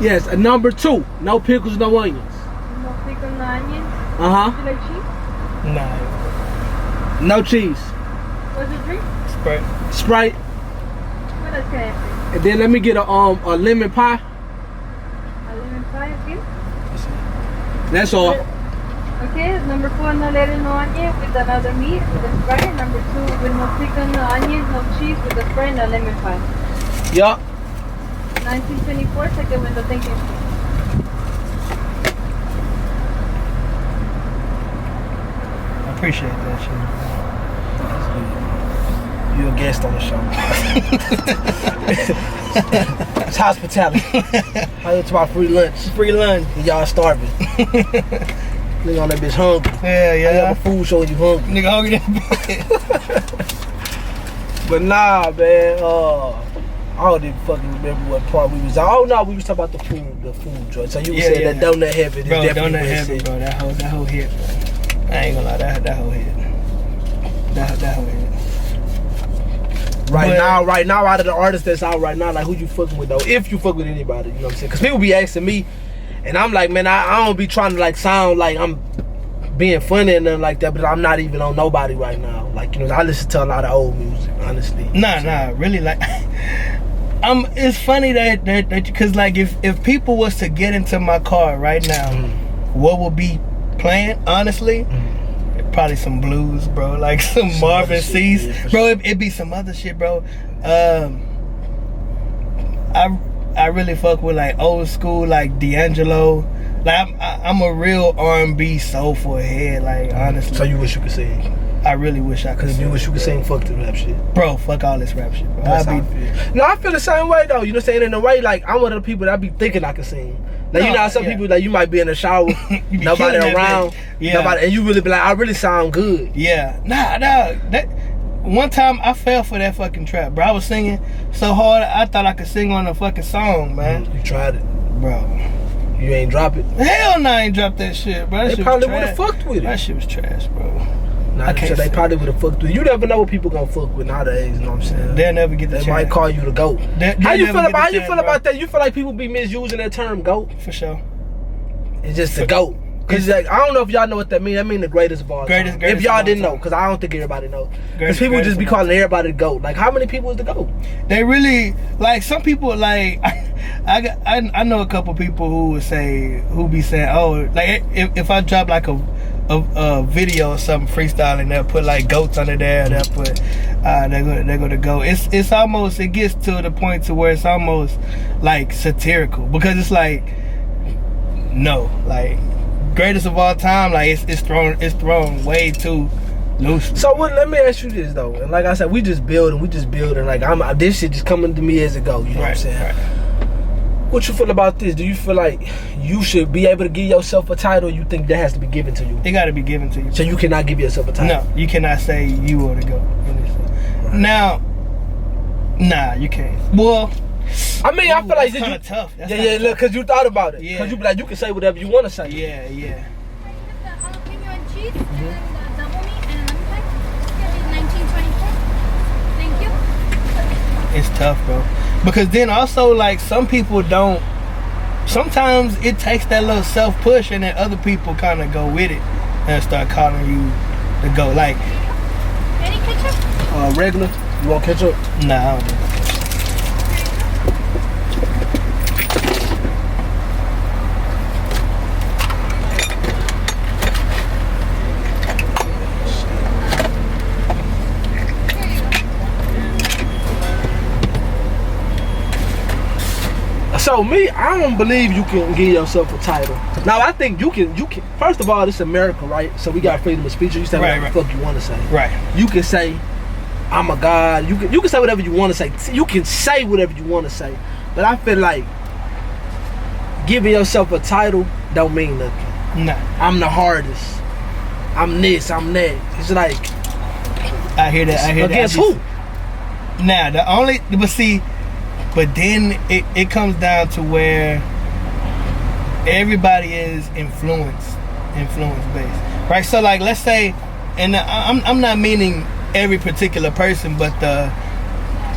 Yes, a number 2. No pickles, no onions. no pickle, no onions. Uh Would you like cheese? Nah, huh. No cheese. What's the drink? Sprite. Sprite. What else can I have for you? And then let me get a lemon pie. A lemon pie, okay? That's all. Okay, number 4, no lettuce, no onion, with another meat, with a Sprite. Number 2, with no pickle, no onions, no cheese, with a Sprite, no lemon pie. Yup. 1924, second window, thank you. I appreciate that shit. You a guest on the show. It's hospitality. I went to my free lunch. Free lunch. And y'all starving. Nigga on that bitch hungry. Yeah, I yeah. have a food show when you hungry. Nigga hungry. But nah, man. I don't even fucking remember what part we was on. Oh no, we was talking about the food joint. So you was saying that donut heaven is Bro, definitely donut heaven, bro. That whole hit, bro. I ain't gonna lie, that whole hit. That whole hit. Right now, out of the artists that's out right now, like who you fucking with though? If you fuck with anybody, you know what I'm saying? Cause people be asking me, and I'm like, man, I don't be trying to like sound like I'm being funny and nothing like that, but I'm not even on nobody right now. Like, you know, I listen to a lot of old music, honestly. Nah, really, like, it's funny that cause like if people was to get into my car right now, what would be playing? Honestly. Probably some blues, bro. Like some Marvin Cease, yeah, bro. It'd be some other shit, bro. I really fuck with like old school, like D'Angelo. Like I'm a real R&B soulful head, like honestly. So you wish you could sing? I really wish I could. Cause you wish you could sing. Fuck the rap shit, bro. Fuck all this rap shit, bro. No, I feel the same way though. You know what I'm saying? In a way, like I'm one of the people that be thinking I can sing. Like, you know how some people, like, you might be in the shower, nobody around, nobody, and you really be like, I really sound good. Yeah. Nah, that one time I fell for that fucking trap, bro. I was singing so hard, I thought I could sing on a fucking song, man. You tried it. Bro. You ain't drop it? Hell no, I ain't dropped that shit, bro. That they shit probably would have fucked with it. That shit was trash, bro. Nah, I can't so they say. probably would have fucked with you. You never know what people gonna fuck with nowadays. You know what I'm saying? They'll never get the They chance. might call you the GOAT. They'll How you never feel get about? How the you chance, feel bro. about that? You feel like people be misusing that term GOAT? For sure. It's just the GOAT. Cause like, I don't know if y'all know what that means. That mean the greatest of all time. Greatest If y'all of didn't all know, time. cause I don't think everybody knows. Cause Greatest- people greatest just be of all calling everybody the GOAT. Like how many people is the GOAT? They really like some people like I know a couple people who be saying, oh, like if I drop like a video or something freestyling, they'll put like goats under there, they'll put they're gonna go. It's almost, it gets to the point to where it's almost like satirical, because it's like, no, like greatest of all time, like it's thrown way too loose. So let me ask you this though, and like I said, we just building. Like this shit just coming to me as it go. You know what I'm saying? Right. What you feel about this? Do you feel like you should be able to give yourself a title? Or you think that has to be given to you? It got to be given to you. So you cannot give yourself a title? No, you cannot say you are the GOAT. Right. Now, nah, you can't. Well, I mean, I feel like that's kind of tough. That's yeah, kinda look, cause you thought about it. Yeah. Cause you be like, you can say whatever you want to say. Yeah. The jalapeno and cheese, and then the double meat and lemon pie. It's gonna be $19.24. Thank you. It's tough, bro. Because then also, like, some people don't. Sometimes it takes that little self push, and then other people kind of go with it and start calling you the GOAT. Like, Any ketchup? Regular. You want ketchup? nah, I don't know. So me, I don't believe you can give yourself a title. Now I think you can. First of all, this is America, right? So we got freedom of speech. You say whatever the fuck you want to say. Right. You can say, I'm a god. You can say whatever you want to say. You can say whatever you want to say. But I feel like giving yourself a title don't mean nothing. Nah. I'm the hardest. I'm this. I'm that. It's like I hear that. against who? Nah, but then it comes down to where everybody is influence based, right? So like, let's say, and I'm not meaning every particular person, but the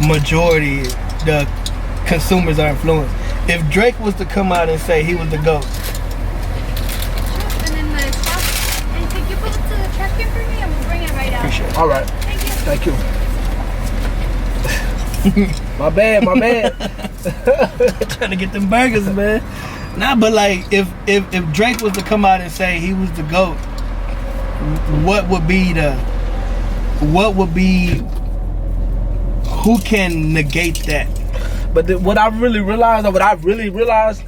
majority, the consumers are influenced. If Drake was to come out and say he was the GOAT, And then the sauce. And could you put it to the trash can for me? And we'll bring it right out. appreciate it. All right. Thank you. Thank you. My bad. Trying to get them burgers, man. Nah, but like, if Drake was to come out and say he was the GOAT, who can negate that? But what I've really realized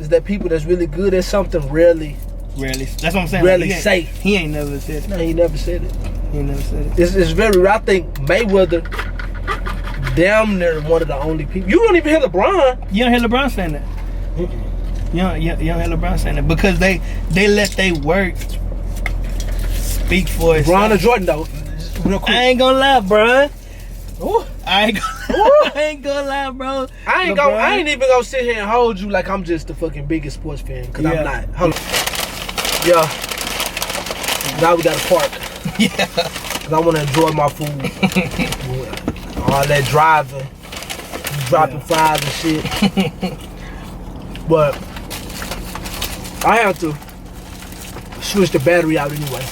is that people that's really good at something rarely That's what I'm saying. Rarely Like, say. He ain't never said it. No, he never said it. He ain't never said it. It's very rare. I think Mayweather damn near one of the only people. You don't even hear LeBron. You don't hear LeBron saying that. You don't hear LeBron saying that because they let they work speak for itself. LeBron or Jordan though. Real quick. I ain't gonna lie, bro. Ooh. I ain't gonna lie, bro. I ain't even gonna sit here and hold you like I'm just the fucking biggest sports fan, because I'm not. Hold on. Yeah. Now we gotta park. Yeah. Cause I wanna enjoy my food. All that driving, dropping fries and shit. But I have to switch the battery out anyway.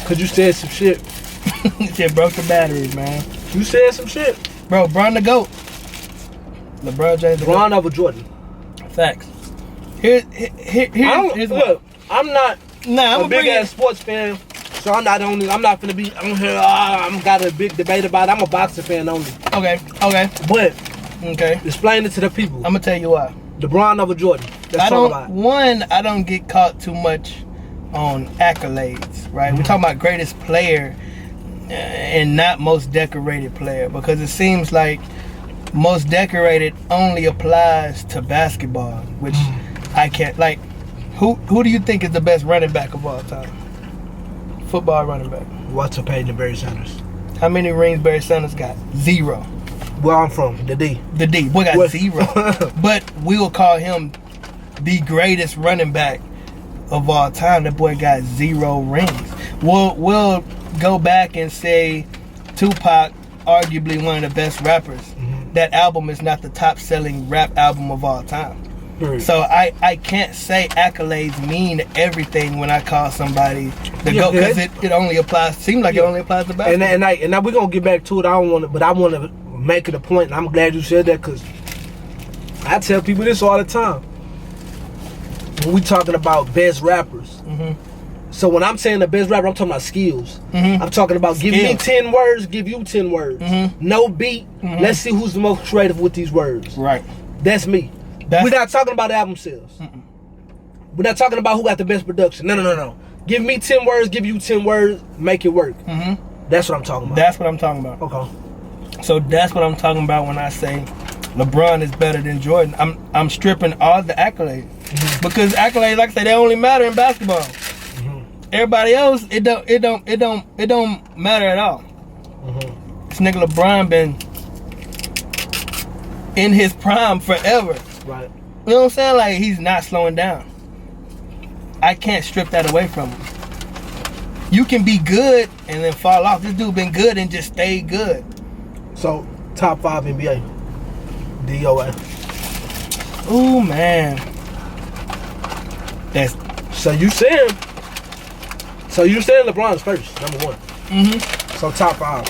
Cause you said some shit. Shit broke the batteries, man. You said some shit. Bro, LeBron the GOAT. LeBron James the GOAT. LeBron over Jordan. Facts. Here's Look, I'm not I'm a big ass sports fan, so I'm not finna be on here. I'm got a big debate about it. I'm a boxing fan only. Okay. But Okay. explain it to the people. I'm gonna tell you why. LeBron over Jordan. Let's talk about it. I don't get caught too much on accolades, right? We're talking about greatest player and not most decorated player, because it seems like most decorated only applies to basketball, which I can't, like, who do you think is the best running back of all time? Football running back. Walter Payton and Barry Sanders. How many rings Barry Sanders got? 0. Where I'm from, the D. The D. Boy got 0. But we will call him the greatest running back of all time. That boy got 0 rings. Will go back and say Tupac, arguably one of the best rappers, that album is not the top selling rap album of all time. So I can't say accolades mean everything when I call somebody the GOAT, because it only applies, seems like it only applies to basketball. And now we're going to get back to it. I want to make it a point, and I'm glad you said that, because I tell people this all the time. When we talking about best rappers, so when I'm saying the best rapper, I'm talking about skills. I'm talking about give me 10 words, give you 10 words. No beat. Let's see who's the most creative with these words. Right. That's me. We're not talking about album sales. We're not talking about who got the best production. No. Give me 10 words, give you 10 words, make it work. That's what I'm talking about. That's what I'm talking about. Okay. So that's what I'm talking about when I say LeBron is better than Jordan. I'm stripping all the accolades. Because accolades, like I say, they only matter in basketball. Everybody else, it don't matter at all. This nigga LeBron been in his prime forever. Right. You know what I'm saying? Like, he's not slowing down. I can't strip that away from him. You can be good and then fall off. This dude been good and just stayed good. So, top 5 NBA. DOA. Ooh, man. That's... So you saying LeBron's first, number 1. So top 5.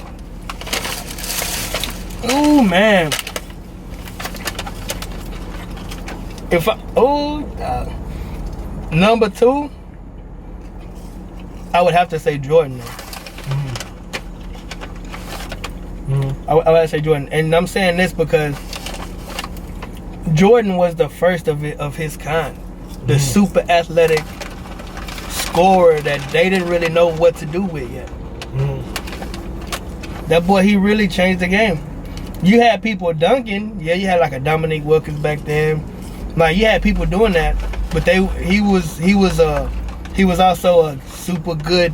Ooh, man. Number 2, I would have to say Jordan. I would have to say Jordan, and I'm saying this because Jordan was the first of his kind, the super athletic scorer that they didn't really know what to do with yet. That boy, he really changed the game. You had people dunking, yeah. You had like a Dominique Wilkins back then. Like, you had people doing that, but he was also a super good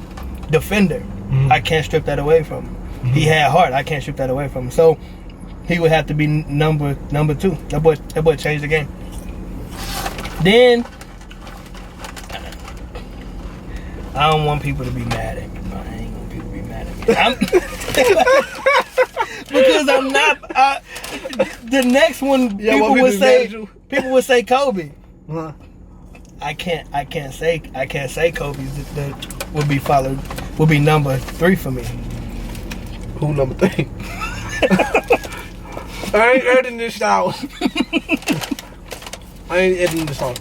defender. I can't strip that away from him. He had heart. I can't strip that away from him. So he would have to be number 2. That boy changed the game. Then I don't want people to be mad at me. No, I ain't want people to be mad at me. Because I'm not. The next one, people would say Kobe. I can't say Kobe would be number 3 for me. Who number 3? I ain't editing this out. I ain't editing this out.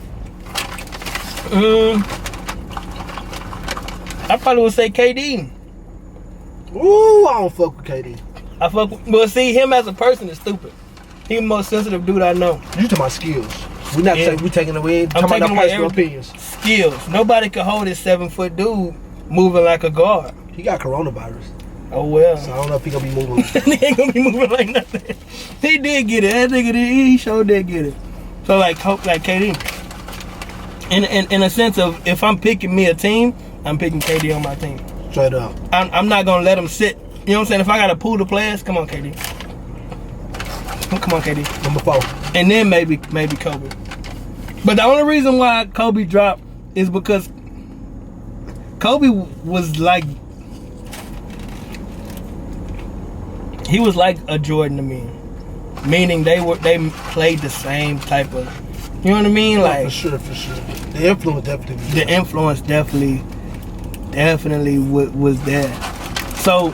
I probably would say KD. Ooh, I don't fuck with KD. Well, see, him as a person is stupid. He's the most sensitive dude I know. You talking about skills? We not taking away. I'm talking taking about away personal opinions. Skills. Nobody could hold this 7-foot dude moving like a guard. He got coronavirus. Oh well. So I don't know if he gonna be moving. He ain't gonna be moving like nothing. He did get it. That nigga he sure did get it. So like KD. In a sense of, if I'm picking me a team, I'm picking KD on my team. Straight up. I'm not gonna let him sit. You know what I'm saying? If I got a pool of players, come on KD. Come on KD. Number 4. And then maybe Kobe. But the only reason why Kobe dropped is because Kobe was like, he was like a Jordan to me. Meaning they played the same type of, you know what I mean? Like, for sure. The influence definitely was there. So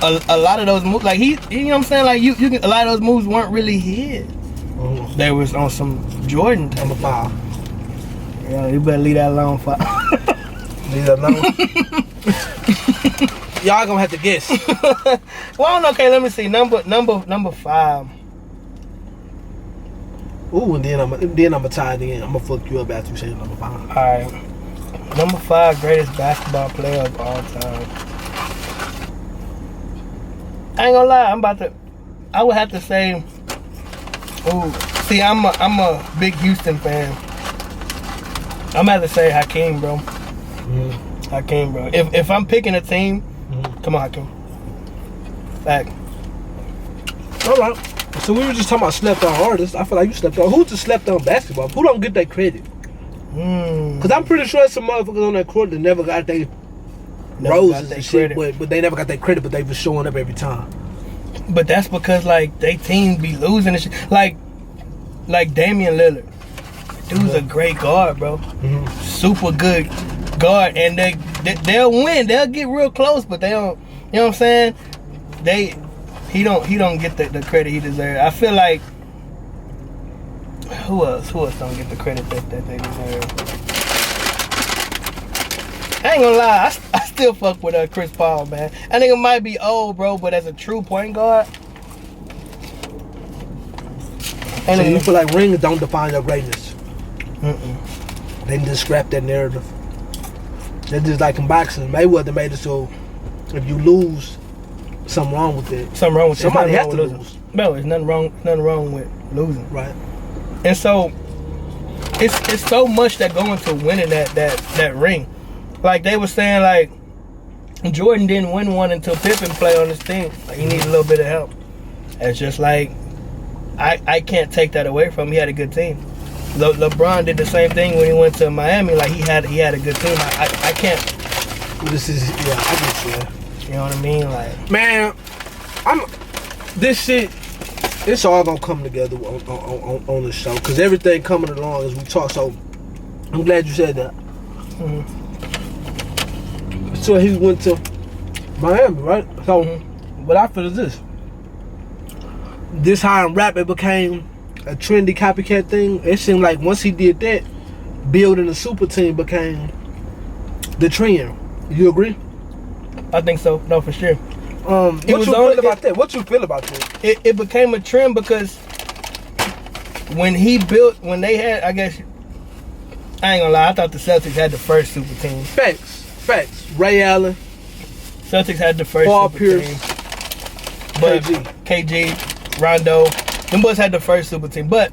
a lot of those moves, like you know what I'm saying? Like you can, a lot of those moves weren't really his. They was on some Jordan type. Number 5. Yeah, you better leave that alone. Leave that alone. Y'all gonna have to guess. Well, okay, let me see. Number 5. Ooh, and then I'm tied in. I'm gonna fuck you up after you say number 5. Alright. Number 5, greatest basketball player of all time. I ain't gonna lie, I would have to say, ooh, see, I'm a big Houston fan. I'm gonna have to say Hakeem, bro. Hakeem, bro. If I'm picking a team, come on, Hakeem. Fact. Alright. So we were just talking about slept on artists. I feel like you slept on. Who's the slept on basketball? Who don't get that credit? Because I'm pretty sure some motherfuckers on that court that never got their roses and shit, but they never got that credit, but they was showing up every time. But that's because like they team be losing and shit. Like Damian Lillard. Dude's a great guard, bro. Super good guard, and they'll win. They'll get real close, but they don't. You know what I'm saying? He don't get the credit he deserves. I feel like who else don't get the credit that they deserve? I ain't gonna lie, I still fuck with Chris Paul, man. I think it might be old, bro, but as a true point guard. So you feel like rings don't define your greatness? They just scrap that narrative. They're just like in boxing. Mayweather made it so if you lose, something wrong with it. Something wrong with it. Somebody has to lose. No, there's nothing wrong with losing. Right. And so it's so much that go into winning that ring. Like they were saying, like Jordan didn't win one until Pippen played on his team. Like he needed a little bit of help. It's just like I can't take that away from him. He had a good team. LeBron did the same thing when he went to Miami. Like he had a good team. I can't. This is I get you. You know what I mean? Like man, this shit. It's all gonna come together on the show because everything coming along as we talk. So I'm glad you said that. So he went to Miami, right? So what I feel is this how in rap it became a trendy copycat thing. It seemed like once he did that, building a super team became the trend. You agree? I think so. No, for sure. What you feel about that? What you feel about that? It became a trend because when they had, I guess, I ain't gonna lie, I thought the Celtics had the first super team. Facts. Ray Allen. Celtics had the first Paul super Pierce, team. But KG, Rondo, them boys had the first super team. But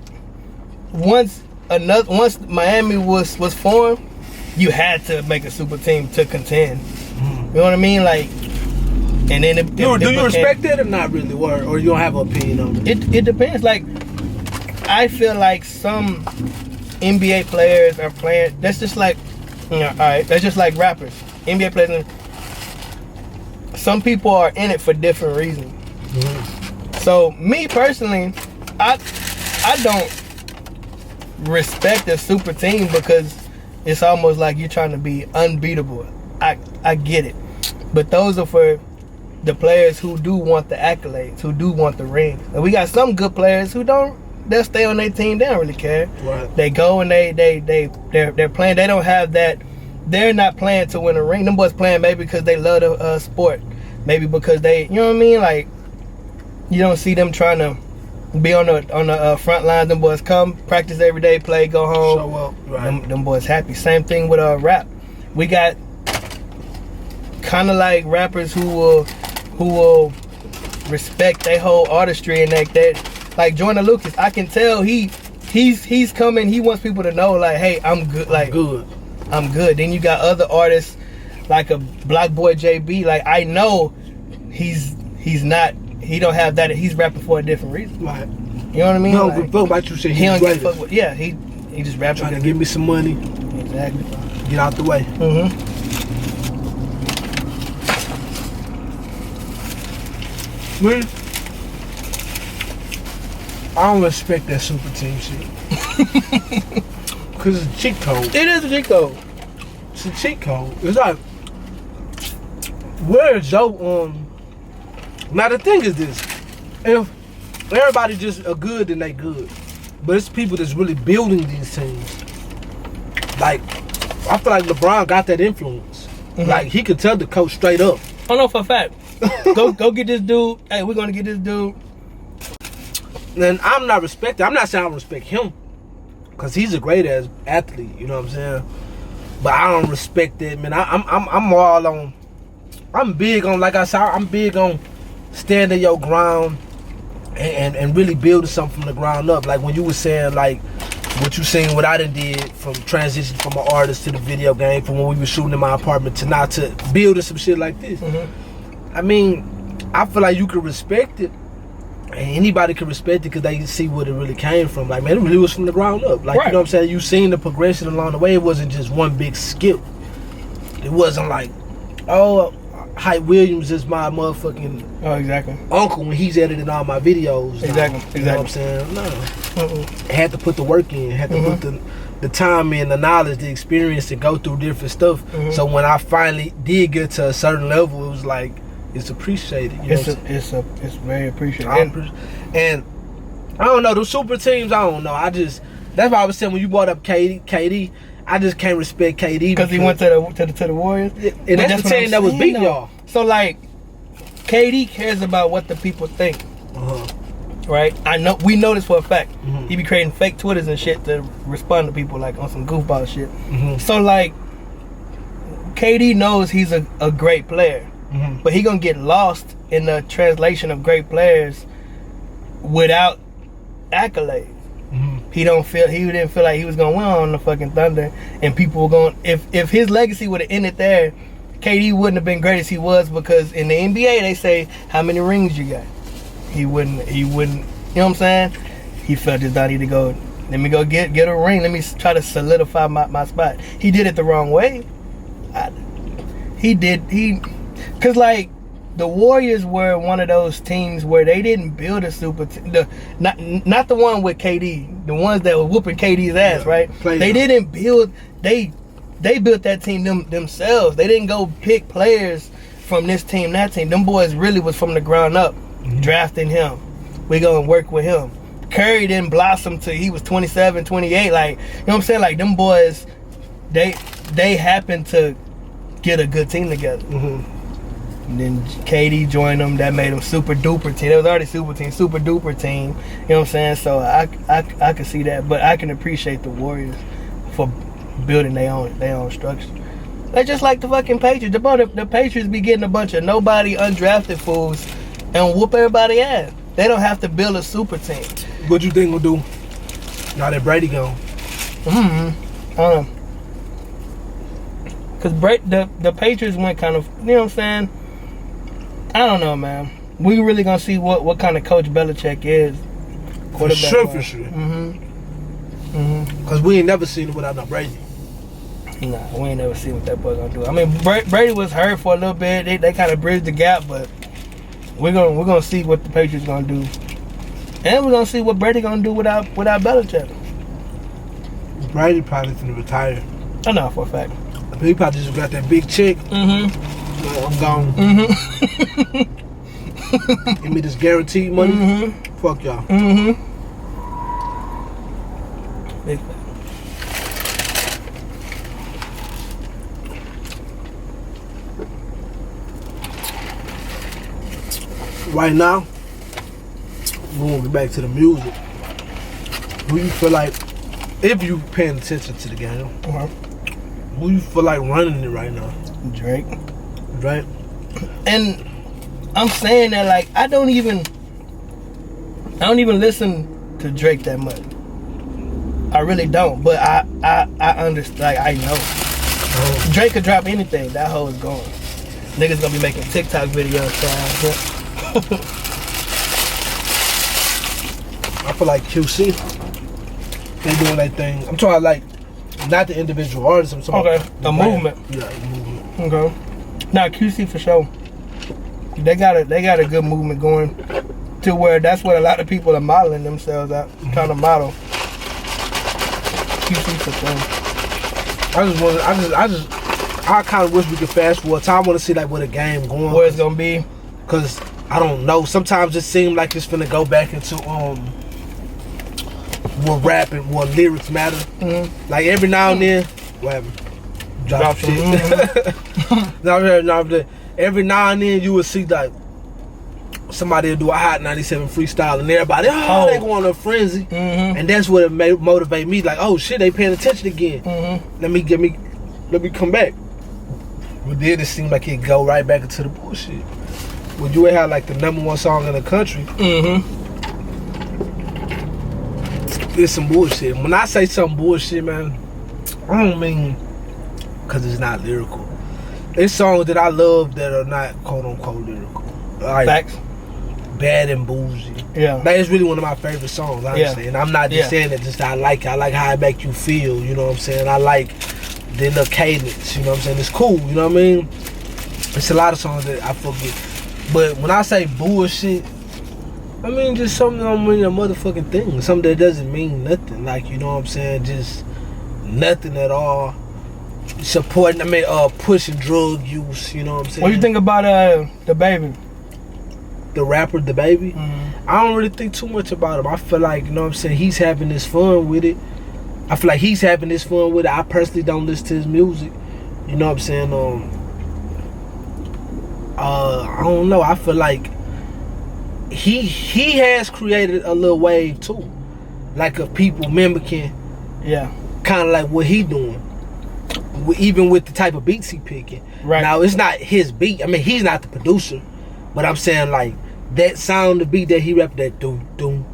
once Miami was formed, you had to make a super team to contend. You know what I mean? Like, and then do you respect it or not really, or you don't have an opinion on it? It depends. Like, I feel like some NBA players are playing. That's just like, all right. That's just like rappers. NBA players. Some people are in it for different reasons. So me personally, I don't respect a super team because it's almost like you're trying to be unbeatable. I get it, but those are for the players who do want the accolades, who do want the rings. And we got some good players who don't. They'll stay on their team. They don't really care. Right. They go and they're playing. They don't have that. They're not playing to win a ring. Them boys playing maybe because they love the sport. Maybe because they, you know what I mean? Like, you don't see them trying to be on the front lines. Them boys come, practice every day, play, go home. Show up. Right. Them boys happy. Same thing with rap. We got kind of like rappers who will respect their whole artistry and like Jordan Lucas. I can tell he's coming. He wants people to know like, hey, I'm good. Like I'm good. Then you got other artists like a Black Boy JB. Like I know he's not. He don't have that. He's rapping for a different reason. Right. You know what I mean? He don't give a fuck about you saying he he's don't give a fuck with, yeah, he just rapping. Trying to give me some money. Exactly. Get out the way. Man, I don't respect that super team shit. Cause it's a cheat code. It is a cheat code. It's a cheat code. It's like, where's your now the thing is this, if everybody just are good, then they good. But it's people that's really building these teams. Like, I feel like LeBron got that influence. Like, he could tell the coach straight up. I know for a fact. go get this dude. Hey, we're gonna get this dude. And I'm not respecting. I'm not saying I don't respect him, cause he's a great ass athlete. You know what I'm saying? But I don't respect it, man. I'm all on. I'm big on, like I said, I'm big on standing your ground and really building something from the ground up. Like when you were saying, like what you seen, what I done did from transition from an artist to the video game, from when we were shooting in my apartment to now to building some shit like this. I mean, I feel like you can respect it, and anybody can respect it because they see what it really came from. Like, man, it really was from the ground up. Like, right. You know what I'm saying? You seen the progression along the way. It wasn't just one big skip. It wasn't like oh, Hype Williams is my motherfucking Oh, exactly. uncle when he's editing all my videos. Exactly, You know what I'm saying? No. I had to put the work in. Had to put the time in, the knowledge, the experience to go through different stuff. So when I finally did get to a certain level, it was like, it's appreciated. You know what I'm saying? It's very appreciated. And I don't know, the super teams, I don't know. That's why I was saying when you brought up KD, I just can't respect KD because he went to the Warriors. And that's the team that was beating y'all. So like, KD cares about what the people think, right? We know this for a fact. He be creating fake Twitters and shit to respond to people like on some goofball shit. So like, KD knows he's a great player, but he gonna get lost in the translation of great players without accolades. He didn't feel like he was gonna win on the fucking Thunder, and people were going. If his legacy would have ended there, KD wouldn't have been great as he was, because in the NBA they say how many rings you got. He wouldn't. You know what I'm saying? He felt as though I need to go. Let me go get a ring. Let me try to solidify my spot. He did it the wrong way. Cause like, the Warriors were one of those teams where they didn't build a super team. Not the one with KD. The ones that were whooping KD's ass, right? They didn't build. They built that team themselves. They didn't go pick players from this team, that team. Them boys really was from the ground up, drafting him. We gonna work with him. Curry didn't blossom till he was 27, 28. Like, you know what I'm saying? Like, them boys, they happened to get a good team together. And then KD joined them. That made them super duper team. It was already super duper team. You know what I'm saying? So I can see that, but I can appreciate the Warriors for building their own structure. They just like the fucking Patriots. The Patriots be getting a bunch of nobody undrafted fools and whoop everybody ass. They don't have to build a super team. What you think we'll do now that Brady gone? Cause the Patriots went kind of, you know what I'm saying? I don't know, man. We really gonna see what kind of coach Belichick is. For sure. Cause we ain't never seen it without no Brady. Nah, we ain't never seen what that boy gonna do. I mean, Brady was hurt for a little bit. They kind of bridged the gap, but we're gonna see what the Patriots gonna do, and we're gonna see what Brady gonna do without Belichick. Brady probably finna retire. I know for a fact. He probably just got that big check. I'm gone. Give me this guaranteed money. Fuck y'all. Big fact. Right now, we're gonna get back to the music. Who you feel like, if you paying attention to the game, who you feel like running it right now? Drake. Right? And I'm saying that, like, I don't even listen to Drake that much. I really don't, but I understand. Like, I know Drake could drop anything. That hoe is gone. Niggas gonna be making TikTok videos. So I feel like QC, they doing that thing. I'm talking like, not the individual artists. I'm talking the movement. Yeah, the movement. Okay. Now QC for sure. They got a good movement going to where that's what a lot of people are modeling themselves out, trying to model. QC for sure. I kind of wish we could fast forward. I want to see like where the game going. Where it's gonna be. Cause I don't know. Sometimes it seems like it's finna go back into more rapping, more lyrics matter. Like every now and then, whatever. Drop shit. Every now and then you will see like somebody will do a Hot 97 freestyle and everybody, they go on a frenzy. And that's what it motivate me. Like, oh shit, they paying attention again. Let me come back. But then it seemed like it go right back into the bullshit. When you had like the #1 song in the country, it's some bullshit. When I say some bullshit, man, I don't mean because it's not lyrical. It's songs that I love that are not quote unquote lyrical. Like, Facts. Bad and Bougie. Yeah. That is really one of my favorite songs, honestly. And I'm not just saying that, just I like it. I like how it make you feel, you know what I'm saying? I like the cadence, you know what I'm saying? It's cool, you know what I mean? It's a lot of songs that I forget. But when I say bullshit, I mean just something that don't mean a motherfucking thing. Something that doesn't mean nothing. Like, you know what I'm saying? Just nothing at all. Supporting, pushing drug use, you know what I'm saying? What do you think about the baby? The rapper, the baby? I don't really think too much about him. I feel like, you know what I'm saying, he's having his fun with it. I feel like he's having his fun with it. I personally don't listen to his music. You know what I'm saying? I don't know. I feel like he has created a little wave too. Like of people mimicking kind of like what he doing. Even with the type of beats he picking. Right. Now, it's not his beat. I mean, he's not the producer. But I'm saying, like, that sound, the beat that he rapped, that doom, doom,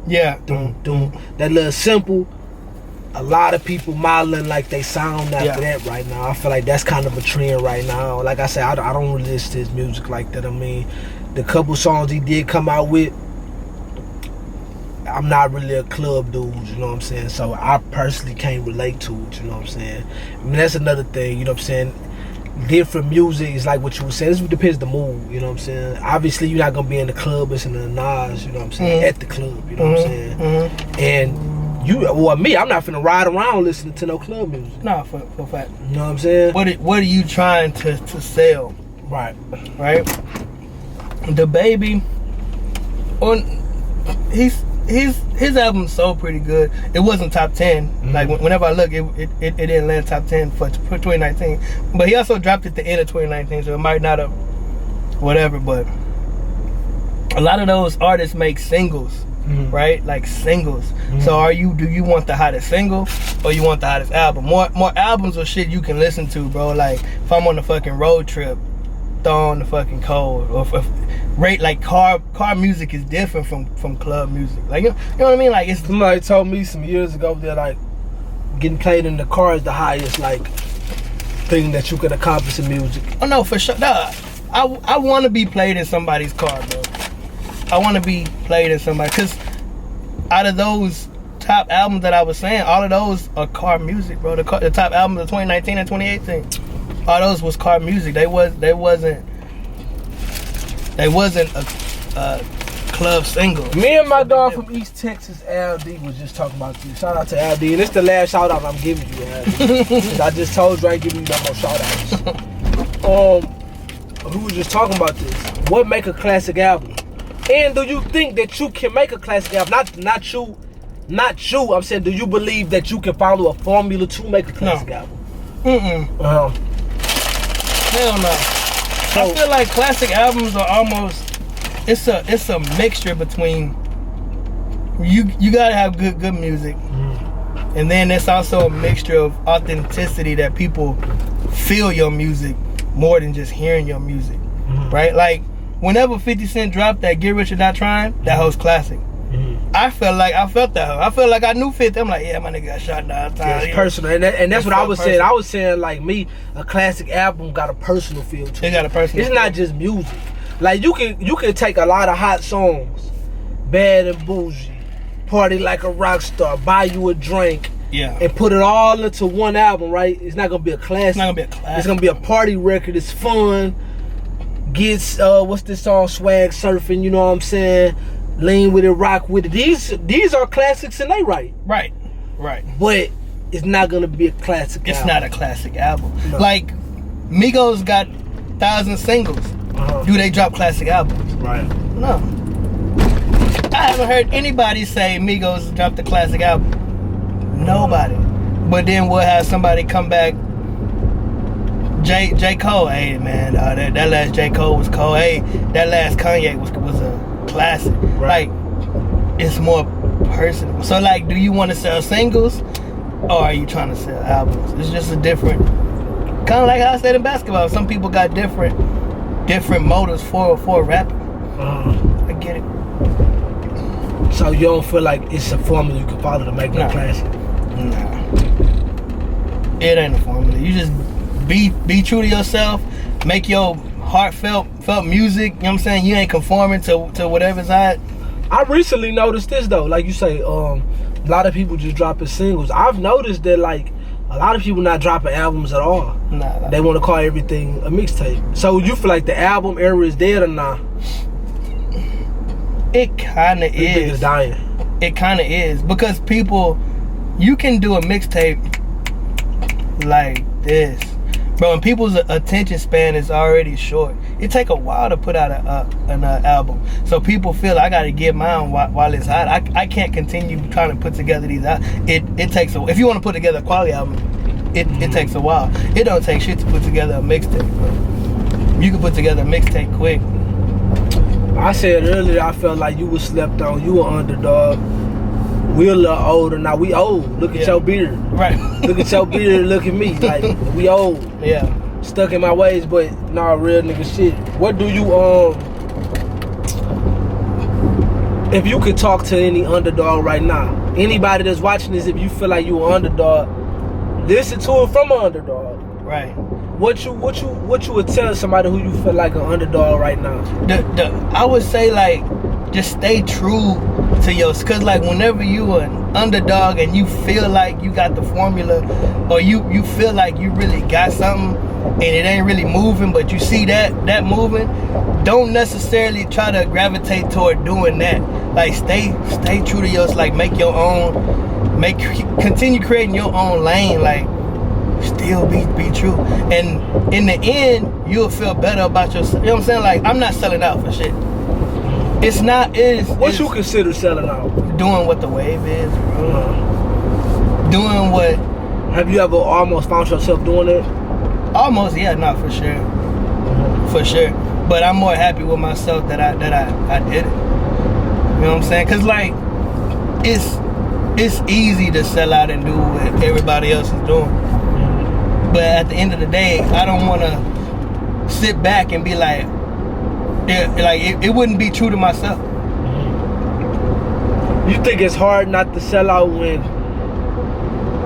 doom, doom, that little simple, a lot of people modeling like they sound after that right now. I feel like that's kind of a trend right now. Like I said, I don't really listen to his music like that. I mean, the couple songs he did come out with, I'm not really a club dude, you know what I'm saying? So I personally can't relate to it, you know what I'm saying? I mean, that's another thing, you know what I'm saying? Different music is like what you were saying. This depends the mood, you know what I'm saying? Obviously, you're not going to be in the club listening to Nas, you know what I'm saying? At the club, you know what I'm saying? And me, I'm not finna ride around listening to no club music. No, for fact. You know what I'm saying? What are you trying to sell? Right. The baby, his album's so pretty good. It wasn't top 10. Like whenever I look, it didn't land top 10 for 2019. But he also dropped it at the end of 2019, so it might not have whatever. But a lot of those artists make singles, right? Like singles. So do you want the hottest single or you want the hottest album? More albums or shit you can listen to, bro. Like if I'm on a fucking road trip, throw on the fucking cold, or rate like car music is different from club music. Like you know what I mean? Like it's somebody told me some years ago that like getting played in the car is the highest like thing that you can accomplish in music. Oh no, for sure. Nah, I want to be played in somebody's car, bro. I want to be played in somebody, because out of those top albums that I was saying, all of those are car music, bro. The top albums of 2019 and 2018, all those was car music. They wasn't a club single. Me and my dog from East Texas, LD, was just talking about this. Shout out to LD, and it's the last shout out I'm giving you, LD. I just told you I ain't giving you no more shout outs. We was just talking about this. What make a classic album? And do you think that you can make a classic album? Not you. I'm saying, do you believe that you can follow a formula to make a classic album? Hell no. I feel like classic albums are almost, it's a mixture between you gotta have good music, and then it's also a mixture of authenticity that people feel your music more than just hearing your music, right? Like whenever 50 Cent dropped that Get Rich or Not Trying, that hoe's classic. I felt that hoe. I felt like I knew 50. I'm like, yeah, my nigga got shot 9 times. Yeah, it's personal, and that's what I was saying. I was saying, like, me, a classic album got a personal feel to it. It got a personal It's feel. not just music. Like, you can take a lot of hot songs, Bad and Bougie, Party Like a Rock Star, Buy You a Drink, and put it all into one album, right? It's not gonna be a classic. It's not gonna be a classic. It's gonna be a party record. It's fun. Gets what's this song? Swag Surfing. You know what I'm saying? Lean with it, rock with it. These are classics and they right. Right. But it's not gonna be a classic It's album. not a classic album. No. Like Migos got 1,000 singles. Do they drop classic albums? Right. No. I haven't heard anybody say Migos dropped a classic album. Nobody. But then we'll have somebody come back. J. Cole, hey man, that last J. Cole was cold. Hey, that last Kanye was a classic. Right. Like, it's more personal. So like, do you want to sell singles or are you trying to sell albums? It's just a different, kind of like how I said in basketball, some people got different motives for rapping. I get it. So you don't feel like it's a formula you can follow to make a classic? Nah. It ain't a formula. You just be true to yourself, make your heartfelt music, you know what I'm saying? You ain't conforming to whatever's hot. I recently noticed this though, like you say, a lot of people just dropping singles. I've noticed that like A lot of people not dropping albums at all. Nah. They want to call everything a mixtape. So you feel like the album era is dead or not? It kind of You think it's is. dying? It kind of is because people, you can do a mixtape like this, bro. And people's attention span is already short. It take a while to put out an album, so people feel I got to get mine while it's hot. I can't continue trying to put together these. It takes a. If you want to put together a quality album, it takes a while. It don't take shit to put together a mixtape, bro. You can put together a mixtape quick. I said earlier, I felt like you was slept on. You were underdog. We a little older now. We old. Look at your beard. Right. Look at your beard. Look at me. Like we old. Yeah. Stuck in my ways, but nah, real nigga shit. What do you if you could talk to any underdog right now, anybody that's watching this, if you feel like you an underdog, listen to it from an underdog. Right. What you would tell somebody who you feel like an underdog right now? I would say like just stay true to yours, cause like whenever you an underdog and you feel like you got the formula, or you feel like you really got something and it ain't really moving, but you see that moving, don't necessarily try to gravitate toward doing that. Like stay true to yours. Like make your own, continue creating your own lane. Like still be true, and in the end you'll feel better about yourself. You know what I'm saying? Like I'm not selling out for shit. It's not. What you consider selling out? Doing what the wave is, bro. Doing what. Have you ever almost found yourself doing it? Almost, yeah, not for sure. For sure. But I'm more happy with myself that I did it. You know what I'm saying? Cause like it's easy to sell out and do what everybody else is doing. But at the end of the day, I don't wanna sit back and be like, it wouldn't be true to myself. You think it's hard not to sell out when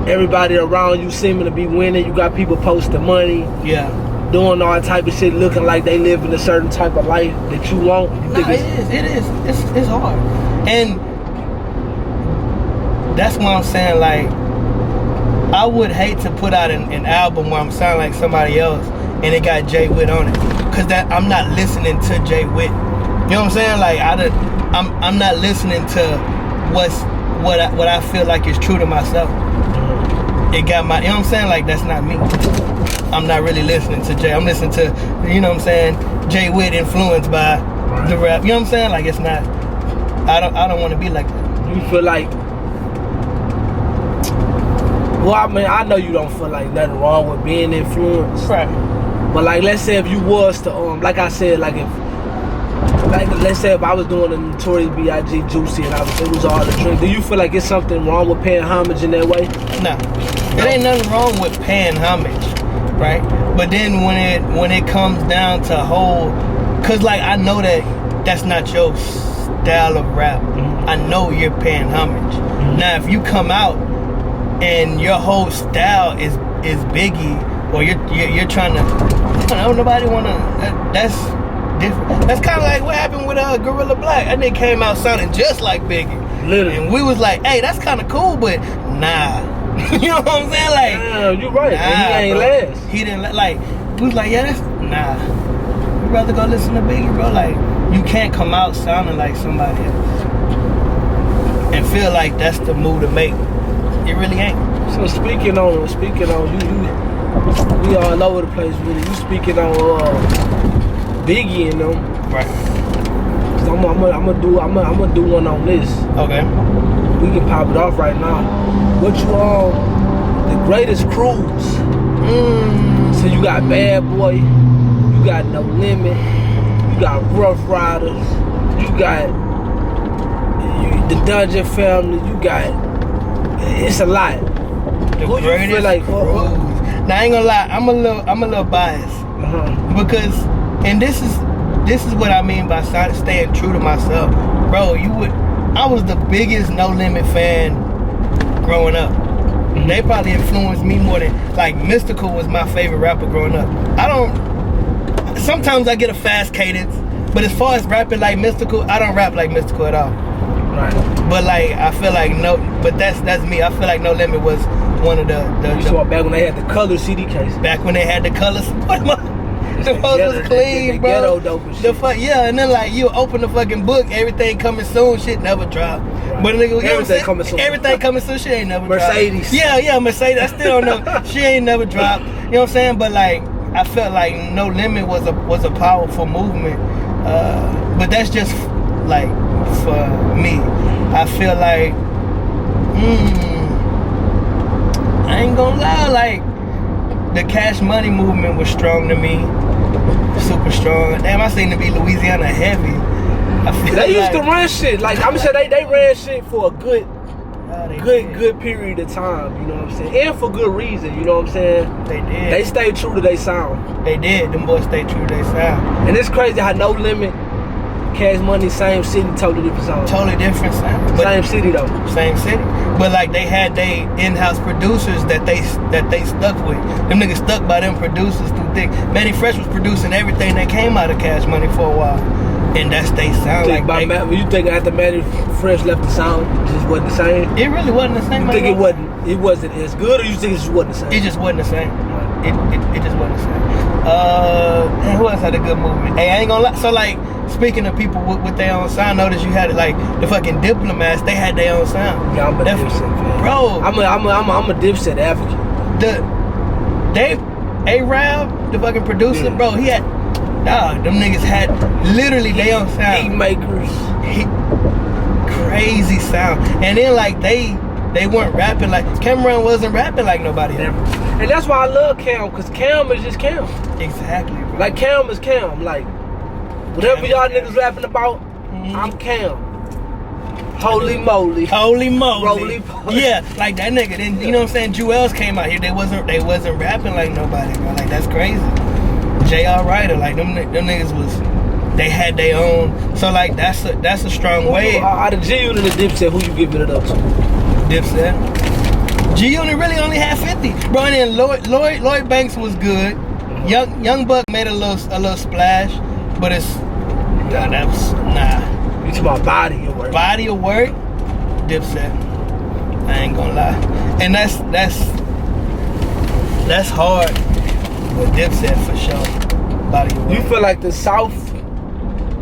everybody around you seeming to be winning? You got people posting money, Yeah. doing all type of shit, looking like they live in a certain type of life that you want. You think It is. It's hard. And that's what I'm saying, like, I would hate to put out an album where I'm sounding like somebody else and it got Jay Witt on it. Cause I'm not listening to Jay Witt. You know what I'm saying? Like I'm not listening to what I feel like is true to myself. It got my, you know what I'm saying? Like that's not me. I'm not really listening to Jay. I'm listening to, you know what I'm saying, Jay Witt influenced by the rap. You know what I'm saying? Like it's not, I don't want to be like that. You feel like, well, I mean, I know you don't feel like nothing wrong with being influenced. Right. But like, let's say if you was to, like I said, like let's say if I was doing a Notorious B.I.G. Juicy and it was all the drink, do you feel like it's something wrong with paying homage in that way? Nah, there ain't nothing wrong with paying homage, right? But then when it comes down to cause like I know that's not your style of rap. Mm-hmm. I know you're paying homage. Mm-hmm. Now if you come out and your whole style is Biggie, or you're trying to, nobody wanna. That's different. That's kind of like what happened with Gorilla Black. That nigga came out sounding just like Biggie. Literally. And we was like, hey, that's kind of cool, but nah. You know what I'm saying? Like, yeah, you right. Nah, he ain't bro. last. He didn't like. We was like, yeah, that's nah. We'd rather go listen to Biggie, bro. Like, you can't come out sounding like somebody else and feel like that's the move to make. It really ain't. So speaking on you, we all over the place with it. You speaking on Biggie and them, Right. Cause I'm gonna do one on this. Okay. We can pop it off right now. What you the greatest cruise? So you got Bad Boy, you got No Limit, you got Rough Riders, you got the Dungeon Family, you got, it's a lot. The Who you greatest feel like? cruise. Now I ain't gonna lie, I'm a little biased because, and this is what I mean by staying true to myself, bro. I was the biggest No Limit fan growing up. They probably influenced me more than, like, Mystical was my favorite rapper growing up. Sometimes I get a fast cadence, but as far as rapping like Mystical, I don't rap like Mystical at all. Right. But like I feel like but that's me. I feel like No Limit was one of the You saw back when they had the color CD case. back when they had the colors. The The post ghetto- was clean, the bro. ghetto dope and shit. Yeah, and then like you open the fucking book, everything coming soon, shit never dropped. Right. But nigga, you know what I'm Everything saying? coming soon. Everything coming soon, shit ain't never Mercedes. dropped. Yeah, Mercedes. I still don't know. She ain't never dropped. You know what I'm saying? But like I felt like No Limit was a powerful movement. But that's just like for me. I feel like I ain't gonna lie, like the Cash Money movement was strong to me. Super strong. Damn, I seem to be Louisiana heavy. I feel They used like, to run shit. Like I'm saying, they ran shit for a good they did. good period of time. You know what I'm saying? And for good reason. You know what I'm saying? They did. They stayed true to their sound. They did. Them boys stayed true to their sound. And it's crazy how No Limit, Cash Money, same city, totally different sound. Totally different sound. But Same city though. same city. But like they had they in-house producers that they stuck with. Them niggas stuck by them producers through thick. Manny Fresh was producing everything that came out of Cash Money for a while. And that's they sound like You think after Manny Fresh left the sound, it just wasn't the same? it really wasn't the same. You think it wasn't as good, or you think it just wasn't the same? It just wasn't the same. It just wasn't the same. And who else had a good movement? Hey, I ain't gonna lie. So like, speaking of people with their own sound, notice you had like the fucking Diplomats. They had their own sound. Yeah, I'm a Dipset fan. Bro, I'm a Dipset advocate. A-Rab, the fucking producer, Yeah. bro, he had, them niggas had literally their own Heat sound. makers. Crazy sound. And then like they weren't rapping like, Cameron wasn't rapping like nobody else. And that's why I love Cam, because Cam is just Cam. Exactly, bro. Like Cam is Cam. Like whatever Cam y'all is Cam. niggas rapping about, I'm Cam. Holy moly. Holy moly. Roly poly. Yeah, like that nigga. Then you know what I'm saying? Jewels came out here. They wasn't rapping like nobody, bro. Like that's crazy. J.R. Ryder, like them niggas was, they had their own. So like that's a strong way. Out of G Unit and Dipset, who you giving it up to? Dipset. G Unit really only had 50, bro. And then Lloyd Banks was good. Young Buck made a little splash, but it's nah. You talking about body of work. Body of work, Dipset. I ain't gonna lie, and that's hard with Dipset for sure. Body of work. You feel like the South?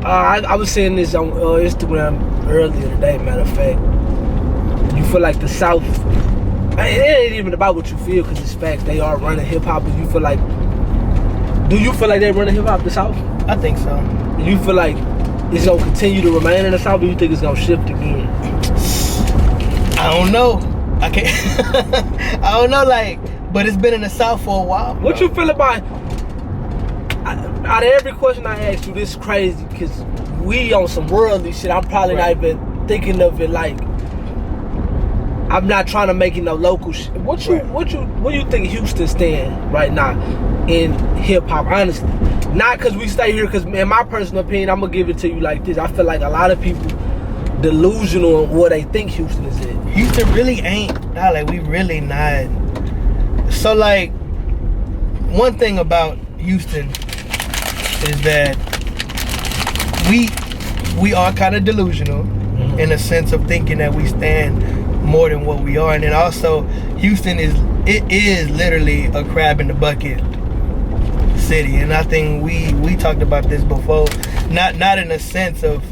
I was saying this on Instagram earlier today. Matter of fact, you feel like the South? It ain't even about what you feel, because it's facts. They are running hip hop, and you feel like? Do you feel like they're running hip hop the South? I think so. Do you feel like it's gonna continue to remain in the South, or you think it's gonna shift again? I don't know. I can't. I don't know. Like, but it's been in the South for a while. What you feel about? Out of every question I asked you, this is crazy, because we on some worldly shit. I'm probably not even thinking of it like. I'm not trying to make it no local shit. What do you think Houston stand right now in hip hop? Honestly, not because we stay here. Because in my personal opinion, I'm gonna give it to you like this. I feel like a lot of people delusional on what they think Houston is in. Houston really ain't. Nah, like we really not. So like, one thing about Houston is that we are kind of delusional in a sense of thinking that we stand more than what we are. And then also Houston is literally a crab in the bucket city. And I think we talked about this before, not in a sense of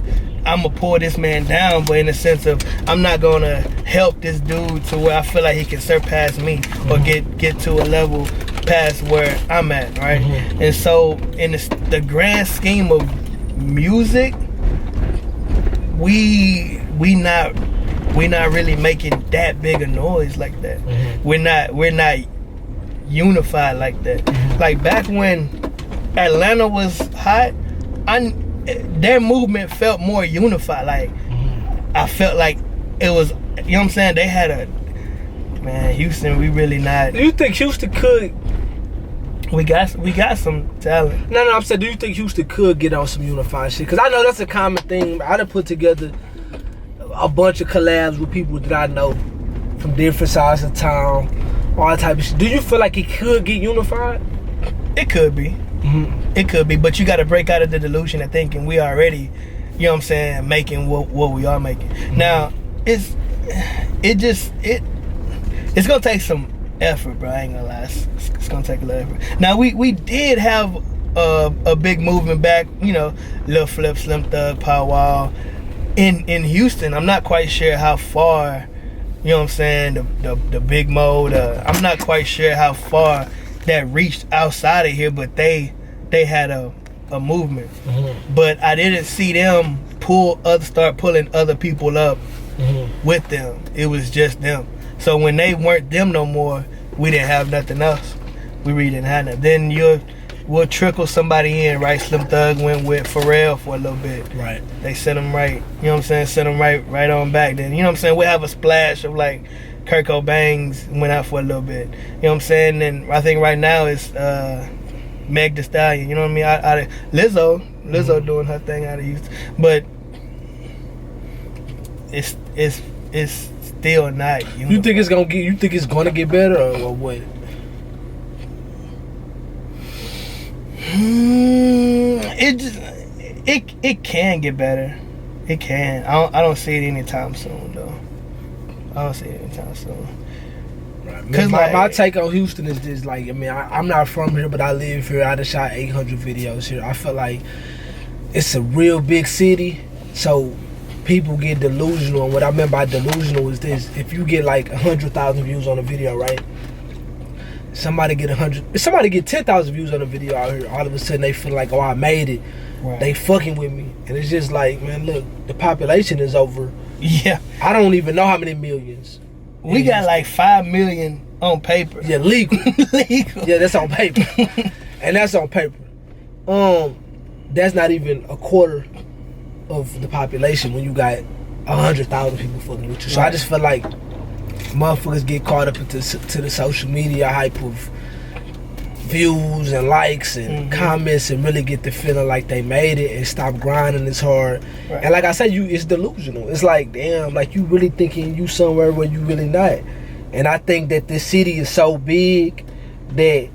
I'm gonna pull this man down, but in a sense of I'm not gonna help this dude to where I feel like he can surpass me or get to a level past where I'm at, right? And so in the grand scheme of music, we not really making that big a noise like that. We're not unified like that. Like back when Atlanta was hot, their movement felt more unified. Like I felt like it was, you know what I'm saying? They had Houston, we really not. Do you think Houston could? We got some talent. No, I'm saying, do you think Houston could get on some unified shit? Because I know that's a common thing. I done put together a bunch of collabs with people that I know from different sides of town, all that type of shit. Do you feel like it could get unified? It could be. It could be, but you got to break out of the delusion of thinking we already you know what I'm saying, making what we are making. Now, it's gonna take some effort, bro. I ain't gonna lie. It's gonna take a little effort. Now, we did have a big movement back, you know, Lil Flip, Slim Thug, Power Wall in Houston. I'm not quite sure how far, you know what I'm saying, the Big Mode, I'm not quite sure how far that reached outside of here, but they had a movement. But I didn't see them start pulling other people up with them. It was just them. So when they weren't them no more, we didn't have nothing else. We really didn't have nothing. Then we'll trickle somebody in, right? Slim Thug went with Pharrell for a little bit. Right. They sent him right, you know what I'm saying, sent him right on back. Then, you know what I'm saying, we'll have a splash of like Kurt Cobain's went out for a little bit. You know what I'm saying? And I think right now it's Meg Thee Stallion, you know what I mean? Out of Lizzo doing her thing out of Houston. But it's still not. You think it's gonna get better or what? It can get better. It can. I don't see it anytime soon though. I don't see it anytime soon. Cause my take on Houston is just like, I mean, I'm not from here, but I live here. I done shot 800 videos here. I feel like it's a real big city, so people get delusional. And what I mean by delusional is this: if you get like 100,000 views on a video, right? Somebody get 10,000 views on a video out here. All of a sudden, they feel like, oh, I made it. Right. They fucking with me, and it's just like, man, look, the population is over. Yeah, I don't even know how many millions. We got like 5 million on paper. Yeah, legal. Legal. Yeah, that's on paper. And that's on paper. That's not even a quarter of the population when you got 100,000 people fucking with you. So I just feel like motherfuckers get caught up into the social media hype of views and likes and comments and really get the feeling like they made it and stop grinding as hard. Right. And like I said, it's delusional. It's like, damn, like you really thinking you somewhere where you really not. And I think that this city is so big that,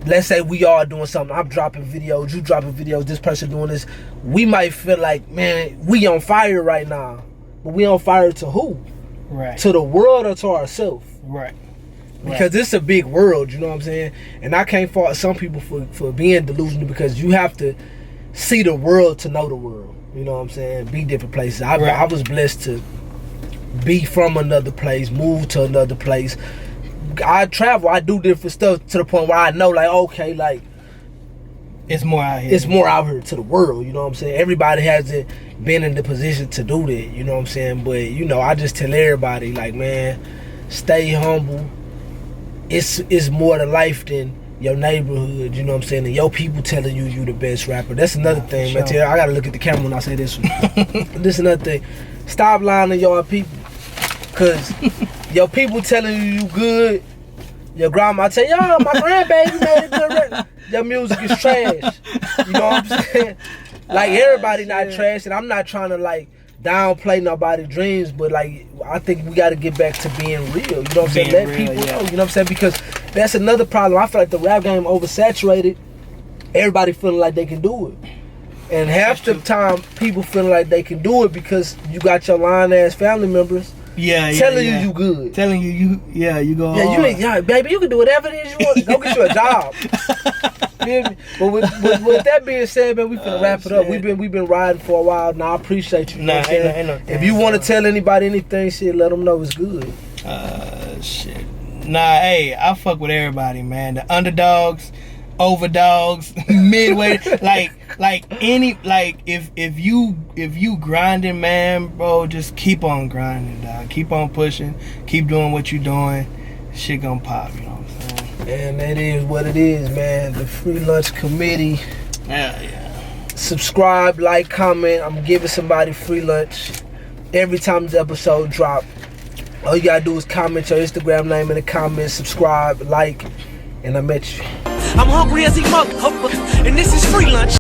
let's say we all doing something, I'm dropping videos, you dropping videos, this person doing this, we might feel like, man, we on fire right now. But we on fire to who? Right. To the world or to ourselves? Right. Because it's a big world, you know what I'm saying? And I can't fault some people for being delusional, because you have to see the world to know the world. You know what I'm saying? Be different places. I was blessed to be from another place, move to another place. I travel, I do different stuff to the point where I know, like, okay, like, it's more out here. It's more out here to the world, you know what I'm saying? Everybody hasn't been in the position to do that, you know what I'm saying? But, you know, I just tell everybody, like, man, stay humble. It's more to life than your neighborhood, you know what I'm saying? And your people telling you the best rapper. That's another thing, man. Sure. I gotta look at the camera when I say this one. This is another thing. Stop lying to your people. Cause your people telling you good. Your grandma tell you, oh, my grandbaby made a good record. Your music is trash. You know what I'm saying? Like, everybody not trash, and I'm not trying to, like, downplay nobody's dreams, but, like, I think we got to get back to being real. You know what I'm saying? Let people know. You know what I'm saying? Because that's another problem. I feel like the rap game oversaturated. Everybody feeling like they can do it. And half the time, people feeling like they can do it because you got your lying-ass family members telling you good. Telling you go hard. Baby, you can do whatever it is you want. Go get you a job. Feel me? But with that being said, man, we finna wrap it up. We've been riding for a while now. I appreciate you. Nah, ain't no if you want to tell anybody anything, shit, let them know it's good. Shit. Nah, hey, I fuck with everybody, man. The underdogs, overdogs, midway, if you grinding, man, bro, just keep on grinding, dog. Keep on pushing. Keep doing what you doing. Shit gonna pop, you know what I'm saying? And that is what it is, man. The Free Lunch Committee. Yeah. Subscribe, like, comment. I'm giving somebody free lunch every time this episode drop. All you gotta do is comment your Instagram name in the comments, subscribe, like, and I met you. I'm hungry as a motherfucker, and this is free lunch.